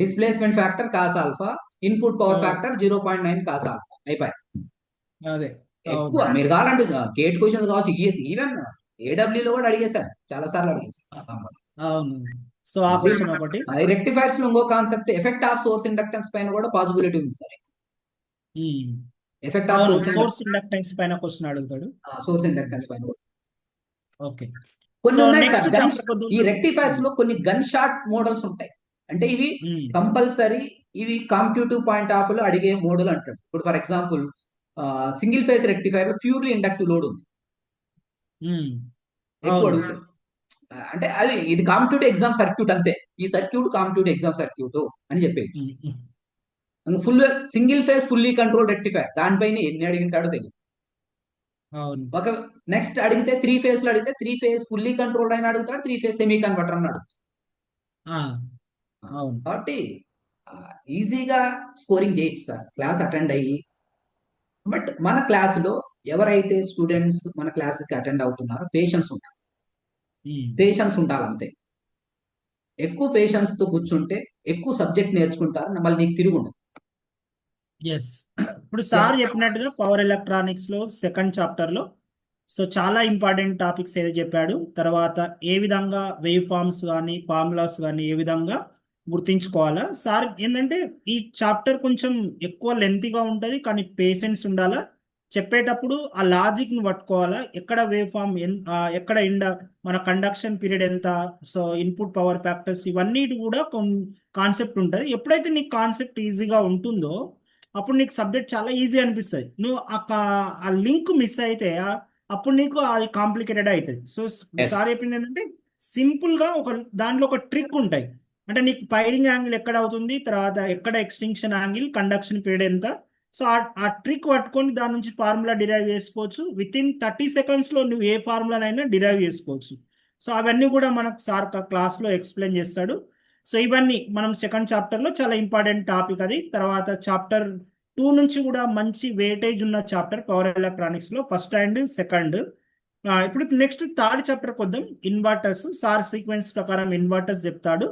Displacement factor cos alpha, input power ఆ, ఫ్యాక్టర్ 0.9 కాస్ ఆల్ఫా, అయిపోయి. అదే. అవును ఎక్కువ మీరు కావాలంటే గేట్ క్వశ్చన్స్ కావచ్చు, ఈవెన్ ఏడబ్ల్యూలో కూడా అడిగేశాడు, చాలా సార్లు అడిగేశాడు. అవును. సో ఆ మళ్ళీ క్వశ్చన్ ఒకటి. రెక్టిఫైర్స్ లో ఇంకో concept effect of swords inductance పైన కూడా పాసిబిలిటీ ఉంది సార్. ఉమ్. ఎఫెక్ట్ ఆఫ్ అవును, సోర్స్ ఇండక్టెన్స్ పైన క్వశ్చన్ అడుగుతాడు. సోర్స్ ఇండక్టెన్స్ పైన కూడా ఓకే. కొన్ని సో ఉన్నాయి నెక్స్ట్ సార్. చాప్టర్ కొద్దిగా. ఈ రెక్టిఫైర్స్ లో కొన్ని గన్ షాట్ మోడల్స్ ఉంటాయి. అంటే ఇవి ఉమ్, కంపల్సరీ, ఇవి కాంపిటేటివ్ పాయింట్ ఆఫ్ లో అడిగే మోడల్ అంటాడు. ఇప్పుడు for example single phase rectifier లో ప్యూర్లీ ఇండక్టివ్ లోడ్ ఉంది, ఉమ్, ఎక్కువ అవును. అడుగుతాడు. అది ఇది కాంపిటేటివ్ ఎగ్జామ్ సర్క్యూట్ అంతే. ఈ సర్క్యూట్ కాంపిటేటివ్ ఎగ్జామ్ సర్క్యూట్ అని చెప్పేసి um, um, full single phase fully control rectifier దానిపైన ఎన్ని అడిగింటాడో తెలియదు. అవును. ఒక నెక్స్ట్ అడిగితే 3 ఫేజ్ లో అడిగితే 3 ఫేజ్ ఫుల్లీ కంట్రోల్డ్ అయినా అడుగుతాడు, 3 ఫేజ్ సెమీ కన్వర్టర్ అని అడుగుతాడు. ఆ, అవును. కాబట్టి ఈజీగా స్కోరింగ్ చేయొచ్చు సార్ క్లాస్ అటెండ్ అయ్యి. బట్ మన క్లాసులో ఎవరైతే స్టూడెంట్స్ మన క్లాస్కి అటెండ్ అవుతున్నారో పేషెన్స్ ఉండాలి. ఉమ్, పేషెన్స్ ఉండాలి అంతే. ఎక్కువ పేషెన్స్ తో కూర్చుంటే ఎక్కువ సబ్జెక్ట్ నేర్చుకుంటారు, మళ్ళీ నీకు తిరిగి ఉండదు. ఎస్. ఇప్పుడు సార్ చెప్పినట్టుగా పవర్ ఎలక్ట్రానిక్స్ లో సెకండ్ చాప్టర్ లో సో చాలా ఇంపార్టెంట్ టాపిక్స్ ఏదో చెప్పాడు. తర్వాత ఏ విధంగా వేవ్ ఫార్మ్స్ కానీ ఫార్ములాస్ కానీ ఏ విధంగా గుర్తించుకోవాలా. సార్ ఏంటంటే ఈ చాప్టర్ కొంచెం ఎక్కువ లెంతీగా ఉంటుంది, కానీ పేషెన్స్ ఉండాలా. చెప్పేటప్పుడు ఆ లాజిక్ ని పట్టుకోవాలా, ఎక్కడ వేవ్ ఫార్మ్ ఎక్కడ మన కండక్షన్ పీరియడ్ ఎంత, సో ఇన్పుట్ పవర్ ఫ్యాక్టర్స్ ఇవన్నీ కూడా కాన్సెప్ట్ ఉంటుంది. ఎప్పుడైతే నీకు కాన్సెప్ట్ ఈజీగా ఉంటుందో అప్పుడు నీకు సబ్జెక్ట్ చాలా ఈజీ అనిపిస్తుంది. నువ్వు ఆ లింక్ మిస్ అయితే అప్పుడు నీకు అది కాంప్లికేటెడ్ అవుతుంది. So yes. సార్ చెప్పింది ఏంటంటే సింపుల్ గా ఒక దాంట్లో ఒక ట్రిక్ ఉంటాయి. అంటే నీకు ఫైరింగ్ యాంగిల్ ఎక్కడ అవుతుంది, తర్వాత ఎక్కడ ఎక్స్టింక్షన్ యాంగిల్, కండక్షన్ పీరియడ్ ఎంత. సో ఆ ట్రిక్ పట్టుకొని దాని నుంచి ఫార్ములా డిరైవ్ చేసుకోవచ్చు. విత్ ఇన్ 30 సెకండ్స్ లో నువ్వు ఏ ఫార్ములానైనా డిరైవ్ చేసుకోవచ్చు. సో అవన్నీ కూడా మనకు సార్ క్లాస్ లో ఎక్స్ప్లెయిన్ చేస్తాడు. సో ఇవన్నీ మనం సెకండ్ చాప్టర్ లో చాలా ఇంపార్టెంట్ టాపిక్ అది. తర్వాత చాప్టర్ 2 నుంచి కూడా మంచి వెయిటేజ్ ఉన్న చాప్టర్ పవర్ ఎలక్ట్రానిక్స్ లో ఫస్ట్ అండ్ సెకండ్. ఇప్పుడు నెక్స్ట్ థర్డ్ చాప్టర్ కొద్దాం, ఇన్వర్టర్స్. సార్ సీక్వెన్స్ ప్రకారం ఇన్వర్టర్స్ చెప్తాడు.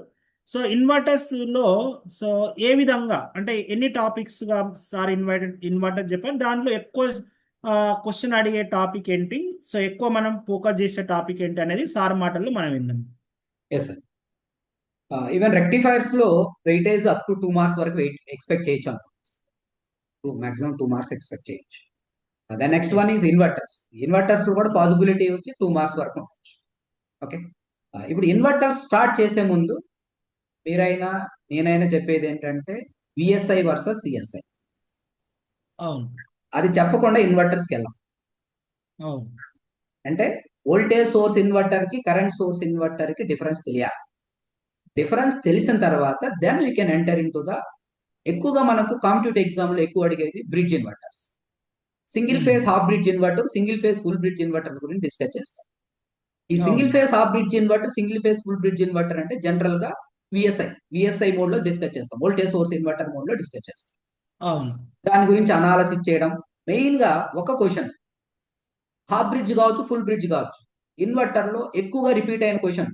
సో ఇన్వర్టర్స్ లో సో ఏ విధంగా అంటే ఎన్ని టాపిక్స్ గా సార్ ఇన్వర్టర్ చెప్పారు, దాంట్లో ఎక్కువ క్వశ్చన్ అడిగే టాపిక్ ఏంటి, సో ఎక్కువ మనం ఫోకస్ చేసే టాపిక్ ఏంటి అనేది సార్ మాటల్లో మనం విందాం. Yes sir. ఈవెన్ రెక్టిఫైర్స్ లో వెయిటేజ్ అప్ టు 2 మార్క్స్ వరకు ఎక్స్పెక్ట్ చేయొచ్చు. మాక్సిమం 2 మార్క్స్ ఎక్స్పెక్ట్ చేయొచ్చు. The next okay. One is inverters. Inverters కూడా పాసిబిలిటీ వచ్చి 2 మార్క్స్ వరకు ఉండొచ్చు. ఓకే. ఇప్పుడు ఇన్వర్టర్స్ స్టార్ట్ చేసే ముందు మీరైనా నేనైనా చెప్పేది ఏంటంటే విఎస్ఐ వర్సెస్ సిఎస్ఐ. అవును. అది చెప్పకుండా ఇన్వర్టర్స్కి వెళ్ళాం. అవును. అంటే వోల్టేజ్ సోర్స్ ఇన్వర్టర్ కి కరెంట్ సోర్స్ ఇన్వర్టర్ కి డిఫరెన్స్ తెలియాలి. డిఫరెన్స్ తెలిసిన తర్వాత then we can enter in to the ఎక్కువగా మనకు కాంపిటేటివ్ ఎగ్జామ్ లో ఎక్కువ అడిగేది bridge inverters. Single phase half bridge inverter, single phase full bridge inverter గురించి డిస్కస్ చేస్తాం. ఈ సింగిల్ అవును. Phase half bridge inverter, single phase full bridge inverter అంటే జనరల్ గా విఎస్ఐ మోడ్ లో డిస్కస్ చేస్తాం, వోల్టేజ్ సోర్స్ ఇన్వర్టర్ మోడ్ లో discuss చేస్తాం. అవును. దాని గురించి అనాలసిస్ చేయడం మెయిన్ గా ఒక క్వశ్చన్ హాఫ్ బ్రిడ్జ్ కావచ్చు, ఫుల్ బ్రిడ్జ్ కావచ్చు, ఇన్వర్టర్ లో ఎక్కువగా రిపీట్ అయిన question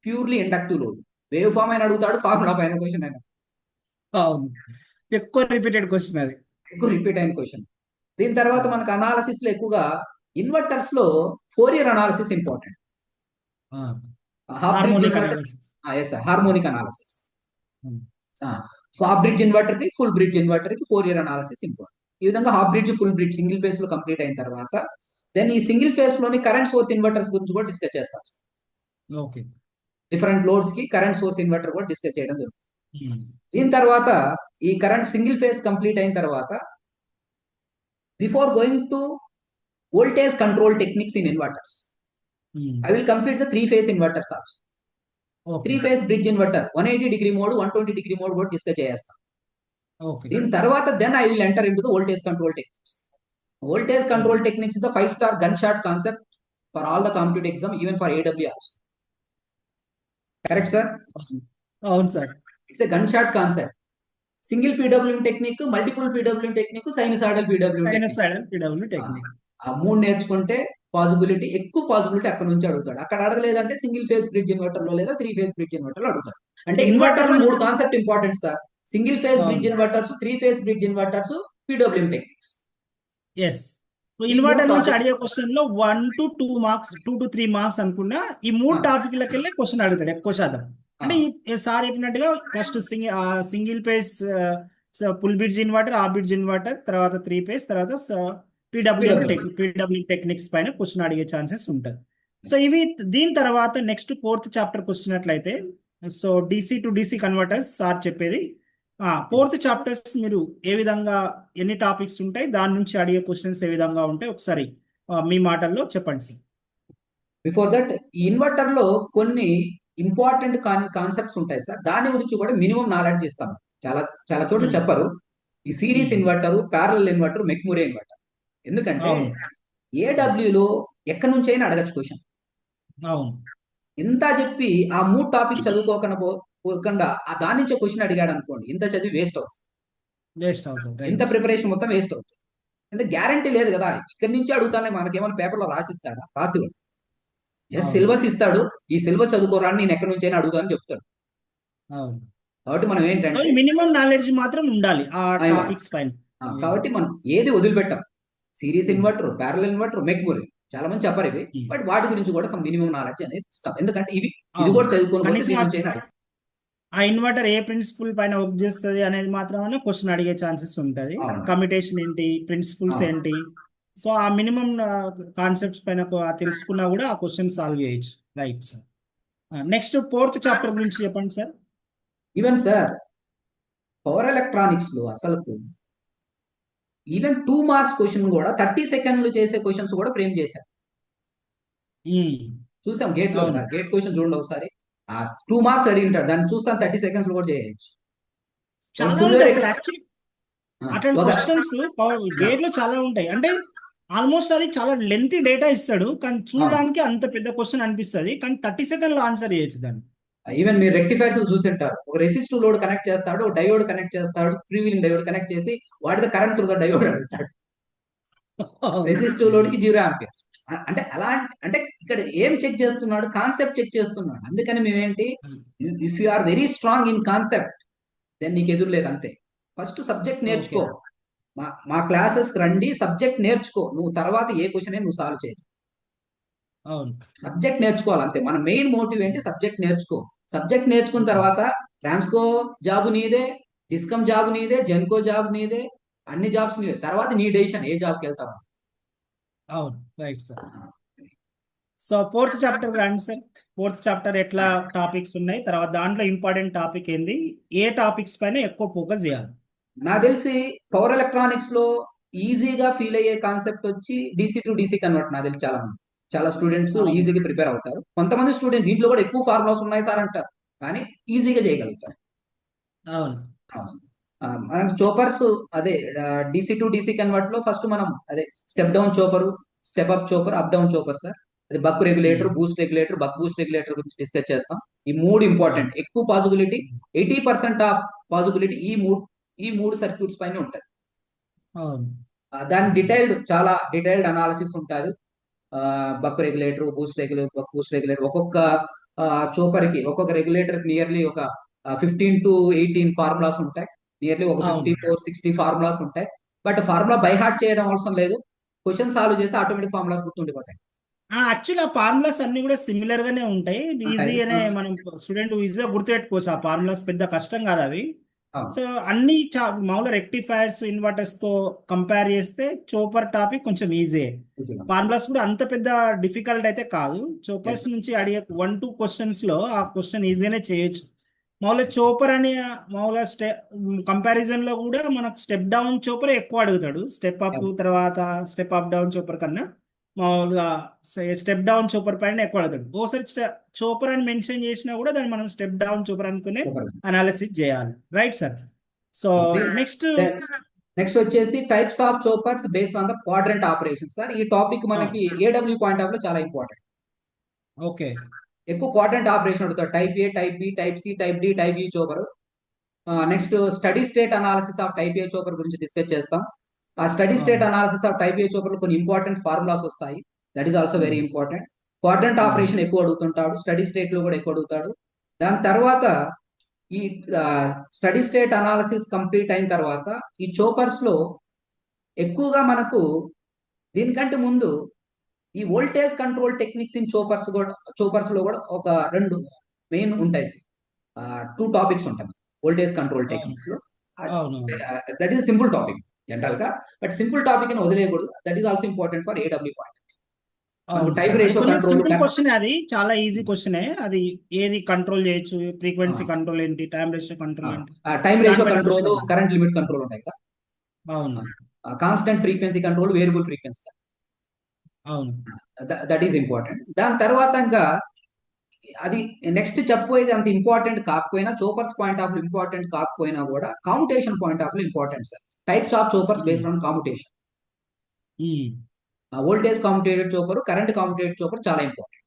purely inductive load. Waveform అయిన అడుగుతాడు, ఫార్ములా పైన క్వశ్చన్ అయినా అవును. ఎక్కువ రిపీటెడ్ క్వశ్చన్ అది. ఎక్కువ రిపీట్ అయిన క్వశ్చన్. దీని తర్వాత మనకు అనాలసిస్ లో ఎక్కువగా ఇన్వర్టర్స్ లో Fourier analysis important. Half bridge harmonic inverter, analysis. Harmonic analysis. Half bridge inverter కి ఫుల్ బ్రిడ్జ్ ఇన్వర్టర్ కి ఫోరియర్ అనాలిసిస్ ఇంపార్టెంట్. ఈ విధంగా half bridge full bridge single phase లో కంప్లీట్ అయిన తర్వాత దెన్ ఈ సింగిల్ ఫేజ్ లోని కరెంట్ సోర్స్ ఇన్వర్టర్స్ గురించి కూడా డిస్కస్ చేస్తాం. ఓకే. డిఫరెంట్ లోడ్స్ కి కరెంట్ సోర్స్ ఇన్వర్టర్ కూడా డిస్కస్ చేయడం జరుగుతుంది. దీని తర్వాత ఈ కరెంట్ సింగిల్ ఫేజ్ కంప్లీట్ అయిన తర్వాత before going to voltage control techniques in inverters I will complete the 3 phase inverters also. Okay. 3 phase bridge inverter 180 degree mode, 120 degree mode కూడా discuss చేస్తాం. ఓకే. దీని తర్వాత then I will enter in to the voltage control techniques. Voltage control techniques is the 5-star gun shot concept for all the competitive exam, even for AW also. Correct sir? అవును sir. It's a gun shot concept. Single PWM technique, multiple PWM technique, sinusoidal PWM technique. Sinusoidal PW technique. ఆ మూడు నేర్చుకుంటే ఎక్కువ possibility అక్కడ నుంచి అడుగుతాడు. అక్కడ అడగలేదంటే సింగిల్ ఫేజ్ బ్రిడ్జ్ ఇన్వర్టర్ లో లేదా 3 phase బ్రిడ్జ్ ఇన్వర్టర్ లో అడుగుతాడు. అంటే ఇన్వర్టర్ లో inverter 3 concept important sir: single phase bridge అవును. Inverters, 3 phase bridge inverters, PWM techniques. Yes. ఈ మూడు ఇన్వర్టర్ నుంచి టాపిక్స్. అడిగే క్వశ్చన్ లో 1 to 2 మార్క్స్, 2 to 3 మార్క్స్ అనుకున్నా ఈ 3 టాపిక్లకి వెళ్ళే క్వశ్చన్ అడుగుతాడు ఎక్కువ శాతం. అంటే ఈ సార్ చెప్పినట్టుగా first single page full bridge inverter, ఆ బ్రిడ్జ్ ఇన్వర్టర్, తర్వాత 3 phase, తర్వాత పీడబ్ల్యూ టెక్నిక్స్ పైన క్వశ్చన్ అడిగే ఛాన్సెస్ ఉంటుంది. సో ఇవి దీని తర్వాత నెక్స్ట్ 4th చాప్టర్కి వచ్చినట్లయితే, so DC to DC converters sir చెప్పేది. 4th చాప్టర్స్ మీరు ఏ విధంగా ఎన్ని టాపిక్స్ ఉంటాయి, దాని నుంచి అడిగే క్వశ్చన్స్ ఏ విధంగా ఉంటాయి ఒకసారి మీ మాటల్లో చెప్పండి సార్. బిఫోర్ దట్ ఈ ఇన్వర్టర్ లో కొన్ని ఇంపార్టెంట్ కాన్సెప్ట్స్ ఉంటాయి సార్. దాని గురించి కూడా మినిమం నాలెడ్జ్ ఇస్తాం. చాలా చాలా చోట్ల చెప్పరు. ఈ series inverter, parallel inverter, McMurray inverter. ఎందుకంటే అవును. ఏడబ్ల్యూలో ఎక్కడి నుంచి అయినా అడగచ్చు క్వశ్చన్. అవును. ఇంత చెప్పి ఆ 3 టాపిక్స్ చదువుకోకుండా దాని నుంచి క్వశ్చన్ అడిగాడు అనుకోండి, ఇంత చదివి వేస్ట్ అవుతుంది. వేస్ట్ అవుతుంది. ఇంత ప్రిపరేషన్ మొత్తం వేస్ట్ అవుతుంది. ఎందుకంటే గ్యారంటీ లేదు కదా, ఇక్కడి నుంచి అడుగుతానే మనకేమైనా పేపర్లో రాసిస్తాడా? రాసివ్వడు. జస్ట్ అవును. సిలబస్ ఇస్తాడు, ఈ సిలబస్ చదువుకోరా అని నేను ఎక్కడి నుంచి అయినా అడుగుతానని చెప్తాడు. అవును. కాబట్టి మనం ఏంటంటే మినిమం నాలెడ్జ్ మాత్రం ఉండాలి ఆ టాపిక్స్ పైన. కాబట్టి మనం ఏది వదిలిపెట్టాం. సిరీస్ ఇన్వర్టర్, ప్యారలల్ ఇన్వర్టర్, మెక్మురే చాలా మంది చెప్పరు ఇవి, బట్ వాటి గురించి కూడా సమ్ మినిమం నాలెడ్జ్ అనేది ఇస్తాం. ఎందుకంటే ఇది కూడా చదువుకొని పోతే దీని నుంచి అయినా ఆ ఇన్వర్టర్ ఏ ప్రిన్సిపల్ పైన వర్క్ చేస్తుంది అనేది మాత్రమే క్వశ్చన్ అడిగే ఛాన్సెస్ ఉంటుంది. కమ్యూటేషన్ ఏంటి, ప్రిన్సిపల్స్ ఏంటి, సో ఆ మినిమం కాన్సెప్ట్స్ పైన తెలుసుకున్నా కూడా ఆ క్వశ్చన్ సాల్వ్ చేయొచ్చు. Right sir. Next 4th chapter గురించి చెప్పండి sir. Even sir power electronics లో అసలు ఈవెన్ 2 మార్క్స్ క్వశ్చన్ కూడా 30 సెకండ్లు చేసే క్వశ్చన్స్ కూడా ఫ్రేమ్ చేశారు. చూసాం గేట్ లో, గేట్ క్వశ్చన్ చూడండి ఒకసారి. 2 మార్క్స్ అడిగి ఉంటాడు, దాన్ని చూస్తాను 30 seconds కూడా చేయొచ్చు. చాలా ఉంటాయి సార్ యాక్చువల్లీ అట్లాంటి క్వశ్చన్స్ గేట్ లో చాలా ఉంటాయి. అంటే ఆల్మోస్ట్ అది చాలా లెంతీ డేటా ఇస్తాడు, కానీ చూడడానికి అంత పెద్ద క్వశ్చన్ అనిపిస్తుంది, కానీ 30 seconds లో ఆన్సర్ చేయొచ్చు దాన్ని. ఈవెన్ మీరు రెక్టిఫైర్స్ చూసింటారు, ఒక రెసిస్టివ్ లోడ్ కనెక్ట్ చేస్తాడు, ఒక డయోడ్ కనెక్ట్ చేస్తాడు, ఫ్రీవీలింగ్ డయోడ్ కనెక్ట్ చేసి వాటితో కరెంట్ త్రూ ద డయోడ్ అడుగుతాడు. రెసిస్టివ్ లోడ్ కి 0 ఆంపియర్స్. అంటే అంటే ఇక్కడ ఏం చెక్ చేస్తున్నాడు? కాన్సెప్ట్ చెక్ చేస్తున్నాడు. అందుకని మేమేంటి, if you are very strong in concept then నీకు ఎదురు లేదు అంతే. ఫస్ట్ సబ్జెక్ట్ నేర్చుకో. మా క్లాసెస్ రండి, సబ్జెక్ట్ నేర్చుకో, నువ్వు తర్వాత ఏ క్వశ్చన్ నువ్వు సాల్వ్ చేయొచ్చు. సబ్జెక్ట్ నేర్చుకోవాలి అంతే. మన మెయిన్ మోటివ్ ఏంటి? సబ్జెక్ట్ నేర్చుకో. సబ్జెక్ట్ నేర్చుకున్న తర్వాత ట్రాన్స్కో జాబ్ నీదే, డిస్కమ్ జాబ్ నీదే, జెన్కో జాబ్ నీదే, అన్ని జాబ్స్ నీదే. తర్వాత నీ డెసిషన్ ఏ జాబ్కి వెళ్తావు. అవును, right sir. So fourth chapter రండి సార్. ఫోర్త్ చాప్టర్ ఎట్లా టాపిక్స్ ఉన్నాయి, తర్వాత దాంట్లో ఇంపార్టెంట్ టాపిక్ ఏంది, ఏ టాపిక్స్ పైన ఎక్కువ ఫోకస్ చేయాలి? నాకు తెలిసి పవర్ ఎలక్ట్రానిక్స్ లో ఈజీగా ఫీల్ అయ్యే కాన్సెప్ట్ వచ్చి డీసీ టు డీసీ కన్వర్ట్. నాకు తెలిసి చాలా స్టూడెంట్స్ అవును, ఈజీగా ప్రిపేర్ అవుతారు. కొంతమంది స్టూడెంట్స్ దీంట్లో కూడా ఎక్కువ ఫార్ములాస్ ఉన్నాయి సార్ అంటారు, కానీ ఈజీగా చేయగలుగుతారు. అవును, అవును. మనకు చోపర్స్ అదే డీసీ టు డీసీ కన్వర్ట్ లో ఫస్ట్ మనం అదే step down chopper, step up chopper, up down chopper sir. అది బక్ రెగ్యులేటర్, బూస్ట్ రెగ్యులేటర్, బక్ బూస్ట్ రెగ్యులేటర్ గురించి డిస్కస్ చేస్తాం. ఈ మూడు ఇంపార్టెంట్. అవును, ఎక్కువ పాసిబిలిటీ 80% ఆఫ్ పాసిబిలిటీ ఈ మూడు సర్క్యూట్స్ పైన ఉంటుంది. అవును, దాని చాలా డీటెయిల్డ్ అనాలిసిస్ ఉంటుంది. బక్ రెగ్యులేటర్, బూస్ట్ రెగ్యులేటర్ ఒక్కొక్క చోపర్ కి ఒక్కొక్క రెగ్యులేటర్ నియర్లీ ఒక 15 to 18 ఫార్ములాస్ ఉంటాయి. నియర్లీ ఒక అవును. 54-60 ఫార్ములాస్ ఉంటాయి. బట్ ఫార్ములా బై హార్ట్ చేయడం అవసరం లేదు. క్వశ్చన్ సాల్వ్ చేస్తే ఆటోమేటిక్ ఫార్ములాస్ గుర్తుండిపోతాయి. యాక్చువల్లీ ఆ ఫార్ములాస్ అన్ని కూడా సిమిలర్ గానే ఉంటాయి. ఉంటాయి. ఈజీగానే మనం స్టూడెంట్ ఈజీగా గుర్తుపెట్టుకోవచ్చు. ఆ ఫార్ములాస్ పెద్ద కష్టం కాదు అవి. అవును. సో అన్ని మామూలు రెక్టిఫైర్స్, ఇన్వర్టర్స్ తో కంపేర్ చేస్తే చోపర్ టాపిక్ కొంచెం ఈజీ. ఈజీగా. ఫార్ములాస్ కూడా అంత పెద్ద డిఫికల్ట్ అయితే కాదు. ఎస్. చోపర్స్ నుంచి అడిగే 1-2 క్వశ్చన్స్ లో ఆ క్వశ్చన్ ఈజీగానే చేయొచ్చు. మామూలుగా చోపర్ అని మామూలుగా కంపారిజన్ లో కూడా మనకు స్టెప్ డౌన్ చోపర్ ఎక్కువ అడుగుతాడు. స్టెప్ అప్ తర్వాత స్టెప్ అప్ డౌన్ చోపర్ కన్నా మామూలుగా స్టెప్ డౌన్ చోపర్ పైన ఎక్కువ అడుగుతాడు. ఓసారి చోపర్ అని మెన్షన్ చేసినా కూడా దాన్ని మనం స్టెప్ డౌన్ చోపర్ అనుకునే అనాలిసిస్ చేయాలి. Right sir. So next. Next వచ్చేసి types of choppers based on the quadrant operation sir. ఈ టాపిక్ మనకి ఏడబ్ల్యూ పాయింట్ ఆఫ్ లో చాలా ఇంపార్టెంట్. ఓకే. ఎక్కువ క్వాడ్రంట్ ఆపరేషన్ అడుగుతారు. Type A, type B, type C, type D, type E chopper. Next steady state analysis of type A chopper గురించి discuss చేస్తాం. ఆ steady state analysis of type A chopper కొన్ని important formulas వస్తాయి. That is also very important. Quadrant operation ఎక్కువ అడుగుతుంటాడు, steady state లో కూడా ఎక్కువ అడుగుతాడు. దాని తర్వాత ఈ స్టడీ స్టేట్ అనాలిసిస్ కంప్లీట్ అయిన తర్వాత ఈ చోపర్స్ లో ఎక్కువగా మనకు దీనికంటే ముందు ఈ వోల్టేజ్ కంట్రోల్ టెక్నిక్స్ ఇన్ చోపర్స్ లో కూడా ఒక రెండు మెయిన్ ఉంటాయి. 2 టాపిక్స్ ఉంటాయి వోల్టేజ్ కంట్రోల్ టెక్నిక్స్ లో. అవును, that is simple topic general గా, బట్ సింపుల్ టాపిక్ అని వదిలేయకూడదు. That is also important for AW point. మనకు అవును టైం సార్. అది రేషియో కొంచెం కంట్రోల్, సింపుల్ క్వశ్చన్. అది చాలా ఈజీ క్వశ్చనే. అది ఏది కంట్రోల్ చేయొచ్చు, ఫ్రీక్వెన్సీ కంట్రోల్ ఏంటి, టైం రేషియో కంట్రోల్ ఏంటి, టైం రేషియో దానిపైన కంట్రోల్, క్వశ్చన్ అడిగాను. కరెంట్ లిమిట్ కంట్రోల్ ఉంటాయి కదా. అవును, constant frequency control, variable frequency, అవును, దట్ ఈస్ ఇంపార్టెంట్. దాని తర్వాత ఇంకా అది నెక్స్ట్ చెప్పబోయేది అంత ఇంపార్టెంట్ కాకపోయినా, చోపర్స్ పాయింట్ ఆఫ్ ఇంపార్టెంట్ కాకపోయినా కూడా commutation point of important sir. Types of choppers based on commutation. Voltage commutated chopper, current commutated chopper చాలా ఇంపార్టెంట్.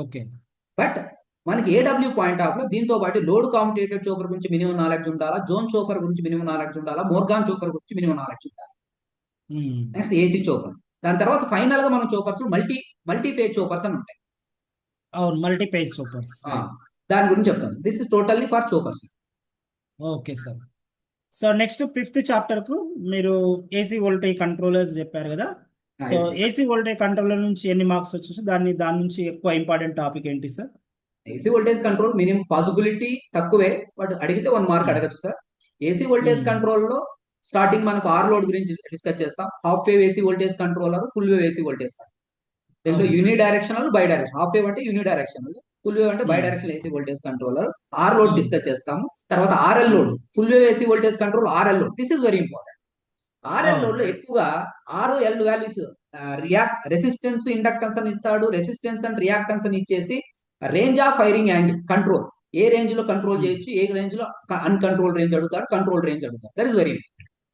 ఓకే. బట్ మనకి ఏడబ్ల్యూ పాయింట్ ఆఫ్ లో దీంతో పాటు లోడ్ కాంపిటేటెడ్ చోపర్ గురించి మినిమం నాలెడ్జ్ ఉండాలా, Jones chopper గురించి మినిమం నాలెడ్జ్ ఉండాలా, Morgan chopper గురించి మినిమం నాలెడ్జ్ ఉండాలి. Next AC chopper. దాని తర్వాత ఫైనల్ గా మనం చోపర్స్ మల్టీ ఫేజ్ చోపర్స్ అని ఉంటాయి. అవును, మల్టీ పేజ్ సూపర్స్. దాని గురించి చెప్తాను. This is totally for choppers. Okay sir. So next fifth chapter కు మీరు ఏసీ వోల్టేజ్ కంట్రోలర్స్ చెప్పారు కదా. సో ఏసీ వోల్టేజ్ కంట్రోలర్ నుంచి ఎన్ని మార్క్స్ వచ్చేసి దాని నుంచి ఎక్కువ ఇంపార్టెంట్ టాపిక్ ఏంటి sir? AC voltage control minimum possibility తక్కువే, బట్ అడిగితే 1 మార్క్ అడగచ్చు సార్. ఏసీ వోల్టేజ్ కంట్రోల్ లో స్టార్టింగ్ మనకు ఆర్ లోడ్ గురించి డిస్కస్ చేస్తాం. Half wave AC voltage controller, full wave AC voltage controller. దీంట్లో unidirectional, bi direction. Half wave అంటే unidirectional, full wave అంటే bidirectional AC voltage controller. R load discuss చేస్తాము. తర్వాత RL load, full wave AC voltage control, RL load. This is very important. RL load లో ఎక్కువగా R L values, resistance, inductance అని ఇస్తాడు. Resistance and reactance అని ఇచ్చేసి range of firing angle control, ఏ range లో కంట్రోల్ చేయొచ్చు, ఏ రేంజ్ లో అన్కంట్రోల్ రేంజ్ అడుగుతాడు, కంట్రోల్ రేంజ్ అడుగుతాడు. దట్ ఇస్ వెరీ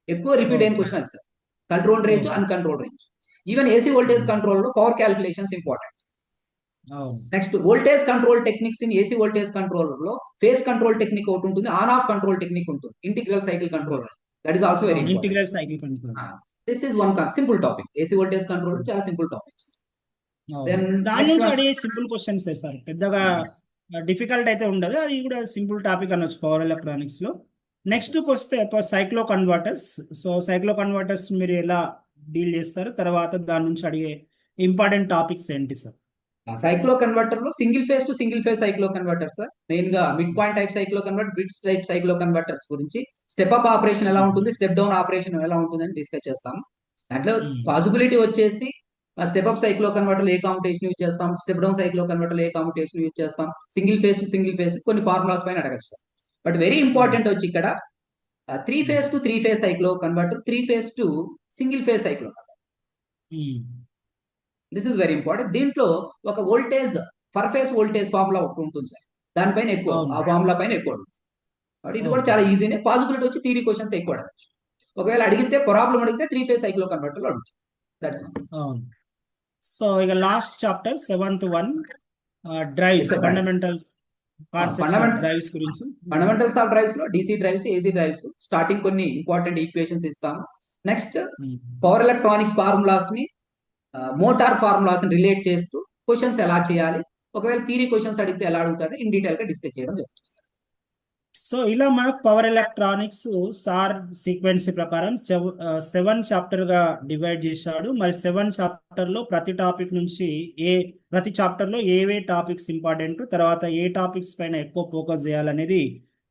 ఎక్కువ రిపీట్ అయిన క్వశ్చన్ అది sir. Control range, uncontrol range. Even AC voltage control లో power calculations important. Next voltage control techniques in AC voltage control లో ఫేజ్ కంట్రోల్ టెక్నిక్ ఒకటి ఉంటుంది, on off control technique ఉంటుంది, integral cycle control. That is also very important. Integral cycle control. This is one simple topic. AC voltage control చాలా simple topics. దాని నుంచి అడిగే simple questions sir, పెద్దగా difficult అయితే ఉండదు. అది కూడా సింపుల్ టాపిక్ అనొచ్చు పవర్ ఎలక్ట్రానిక్స్ లో. నెక్స్ట్ వస్తే సైక్లో కన్వర్టర్స్. సో సైక్లో కన్వర్టర్స్ మీరు ఎలా డీల్ చేస్తారు, తర్వాత దాని నుంచి అడిగే ఇంపార్టెంట్ టాపిక్స్ ఏంటి సార్? సైక్లో కన్వర్టర్ లో single phase to single phase సైక్లో converter sir. Main గా mid point type సైక్లో converter, bridge type సైక్లో converters గురించి, స్టెప్ అప్ ఆపరేషన్ ఎలా ఉంటుంది, స్టెప్ డౌన్ ఆపరేషన్ ఎలా ఉంటుంది అని డిస్కస్ చేస్తాము. దాంట్లో పాసిబిలిటీ వచ్చేసి స్టెప్ అప్ సైక్లో కన్వర్టర్ ఏ కాంపిటేషన్ యూజ్ చేస్తాం, స్టెప్ డౌన్ సైక్లో కన్వర్టర్ ఏ కాంపిటేషన్ యూజ్ చేస్తాం, సింగిల్ ఫేస్ కొన్ని ఫార్ములాస్ పైన అడగచ్చు. బట్ వెరీ అవును. ఇంపార్టెంట్ వచ్చి ఇక్కడ 3 phase to 3 phase సైక్లో converter, 3 phase to single phase సైక్లో. This is very important. దీంట్లో ఒక voltage per phase voltage formula ఒకటి ఉంటుంది సార్, దానిపైన ఎక్కువ అవును. ఆ ఫార్ములా పైన ఎక్కువ అడుగుతుంది. కాబట్టి ఇది కూడా ఓకే. చాలా ఈజీనే. పాసిబిలిటీ వచ్చి థియరీ క్వశ్చన్స్ ఎక్కువ అడగచ్చు. ఒకవేళ అడిగితే ప్రాబ్లం అడిగితే 3 phase సైక్లో కన్వర్టర్లో అడుగుతుంది. దట్స్ అవును. సో ఇక last chapter 7th one drives, fundamentals concepts of drives గురించి. ఫండమెంటల్స్ ఆఫ్ డ్రైవ్స్ లో DC drives, AC drives, starting కొన్ని ఇంపార్టెంట్ ఈక్వేషన్స్ ఇస్తాము. నెక్స్ట్ పవర్ ఎలక్ట్రానిక్స్ ఫార్ములాస్ ని మోటార్ ఫార్ములాస్ ని రిలేట్ చేస్తూ క్వశ్చన్స్ ఎలా చేయాలి, ఒకవేళ థియరీ క్వశ్చన్స్ అడిగితే ఎలా అడుగుతాడో ఇన్ డీటెయిల్ గా డిస్కస్ చేయడం జరుగుతుంది. సో ఇలా మనకు పవర్ ఎలక్ట్రానిక్స్ సార్ సీక్వెన్సీ ప్రకారం 7 చాప్టర్ గా డివైడ్ చేశాడు. మరి 7 చాప్టర్ లో ప్రతి చాప్టర్ లో ఏవే టాపిక్స్ ఇంపార్టెంట్, తర్వాత ఏ టాపిక్స్ పైన ఎక్కువ ఫోకస్ చేయాలనేది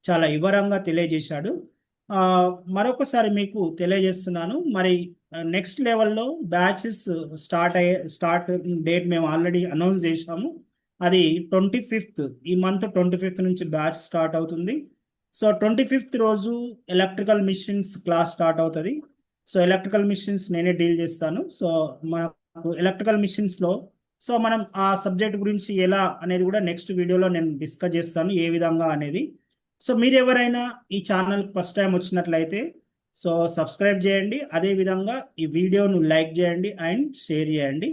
చాలా వివరంగా తెలియజేశాడు. మరొకసారి మీకు తెలియజేస్తున్నాను, మరి నెక్స్ట్ లెవెల్లో బ్యాచెస్ స్టార్ట్ డేట్ మేము ఆల్రెడీ అనౌన్స్ చేశాము. అది 25th, ఈ మంత్ 25th నుంచి బ్యాచ్ స్టార్ట్ అవుతుంది. సో 25th రోజు ఎలక్ట్రికల్ మిషన్స్ క్లాస్ స్టార్ట్ అవుతుంది. సో ఎలక్ట్రికల్ మిషన్స్ నేనే డీల్ చేస్తాను. సో మనకు ఎలక్ట్రికల్ మిషన్స్లో సో మనం ఆ సబ్జెక్ట్ గురించి ఎలా అనేది కూడా నెక్స్ట్ వీడియోలో నేను డిస్కస్ చేస్తాను, ఏ విధంగా అనేది. సో మీరు ఎవరైనా ఈ ఛానల్ ఫస్ట్ టైం వచ్చినట్లయితే సో సబ్స్క్రైబ్ చేయండి, అదేవిధంగా ఈ వీడియోను లైక్ చేయండి అండ్ షేర్ చేయండి.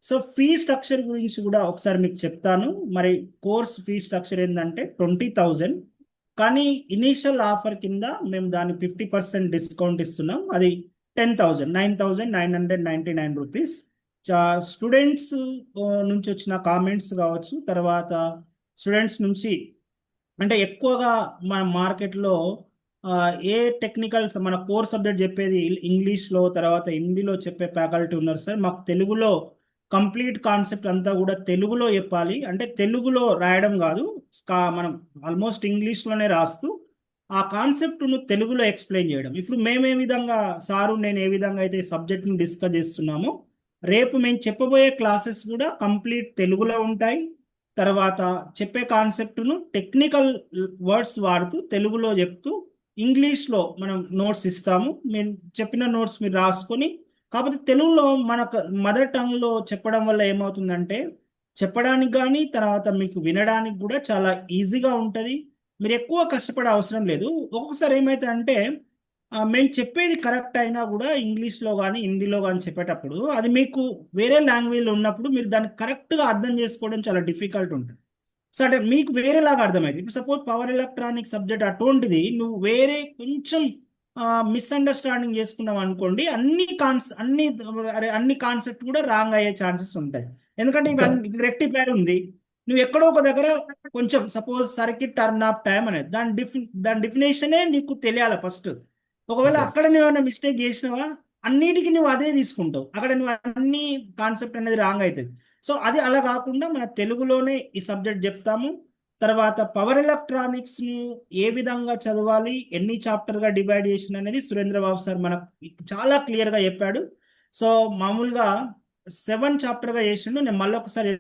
సో ఫీ స్ట్రక్చర్ గురించి కూడా ఒకసారి మీకు చెప్తాను. మరి కోర్స్ ఫీ స్ట్రక్చర్ ఏంటంటే 20,000, కానీ ఇనీషియల్ ఆఫర్ కింద మేము దాన్ని 50% డిస్కౌంట్ ఇస్తున్నాం. అది 10,000, 9,999 రూపీస్. స్టూడెంట్స్ నుంచి వచ్చిన కామెంట్స్ కావచ్చు, తర్వాత స్టూడెంట్స్ నుంచి అంటే ఎక్కువగా మన మార్కెట్లో ఏ టెక్నికల్స్ మన కోర్ సబ్జెక్ట్ చెప్పేది ఇంగ్లీష్లో, తర్వాత హిందీలో చెప్పే ఫ్యాకల్టీ ఉన్నారు సార్. మాకు తెలుగులో కంప్లీట్ కాన్సెప్ట్ అంతా కూడా తెలుగులో చెప్పాలి, అంటే తెలుగులో రాయడం కాదు, మనం ఆల్మోస్ట్ ఇంగ్లీష్లోనే రాస్తూ ఆ కాన్సెప్ట్ను తెలుగులో ఎక్స్ప్లెయిన్ చేయడం. ఇప్పుడు మేము ఏ విధంగా సారు నేను ఏ విధంగా అయితే సబ్జెక్ట్ని డిస్కస్ చేస్తున్నామో, రేపు మేము చెప్పబోయే క్లాసెస్ కూడా కంప్లీట్ తెలుగులో ఉంటాయి. తర్వాత చెప్పే కాన్సెప్ట్ను టెక్నికల్ వర్డ్స్ వాడుతూ తెలుగులో చెప్తూ ఇంగ్లీష్లో మనం నోట్స్ ఇస్తాము. మేము చెప్పిన నోట్స్ మీరు రాసుకొని, కాకపోతే తెలుగులో మనకు మదర్ టంగ్లో చెప్పడం వల్ల ఏమవుతుందంటే చెప్పడానికి కానీ తర్వాత మీకు వినడానికి కూడా చాలా ఈజీగా ఉంటుంది. మీరు ఎక్కువ కష్టపడే అవసరం లేదు. ఒక్కొక్కసారి ఏమవుతుందంటే మేము చెప్పేది కరెక్ట్ అయినా కూడా ఇంగ్లీష్లో కానీ హిందీలో కానీ చెప్పేటప్పుడు అది మీకు వేరే లాంగ్వేజ్లో ఉన్నప్పుడు మీరు దాన్ని కరెక్ట్గా అర్థం చేసుకోవడం చాలా డిఫికల్ట్ ఉంటుంది. సో అంటే మీకు వేరేలాగా అర్థమైంది. ఇప్పుడు సపోజ్ పవర్ ఎలక్ట్రానిక్ సబ్జెక్ట్ అటువంటిది నువ్వు వేరే కొంచెం మిస్అండర్స్టాండింగ్ చేసుకున్నాం అనుకోండి, అన్ని కాన్సెప్ట్ కూడా రాంగ్ అయ్యే ఛాన్సెస్ ఉంటాయి. ఎందుకంటే ఇప్పుడు రెక్టిఫైర్ ఉంది, నువ్వు ఎక్కడో ఒక దగ్గర కొంచెం suppose circuit turn off time అనేది దాని డెఫినేషనే నీకు తెలియాలి ఫస్ట్. ఒకవేళ అక్కడ నువ్వు ఏమైనా మిస్టేక్ చేసినావా, అన్నిటికీ నువ్వు అదే తీసుకుంటావు, అక్కడ నువ్వు అన్ని కాన్సెప్ట్ అనేది రాంగ్ అవుతుంది. సో అది అలా కాకుండా మన తెలుగులోనే ఈ సబ్జెక్ట్ చెప్తాము. తర్వాత పవర్ ఎలక్ట్రానిక్స్ ను ఏ విధంగా చదవాలి, ఎన్ని చాప్టర్గా డివైడ్ చేసిన అనేది సురేంద్ర బాబు సార్ మనకు చాలా క్లియర్గా చెప్పాడు. సో మామూలుగా 7 చాప్టర్గా చేసిండు. నేను మళ్ళీ ఒకసారి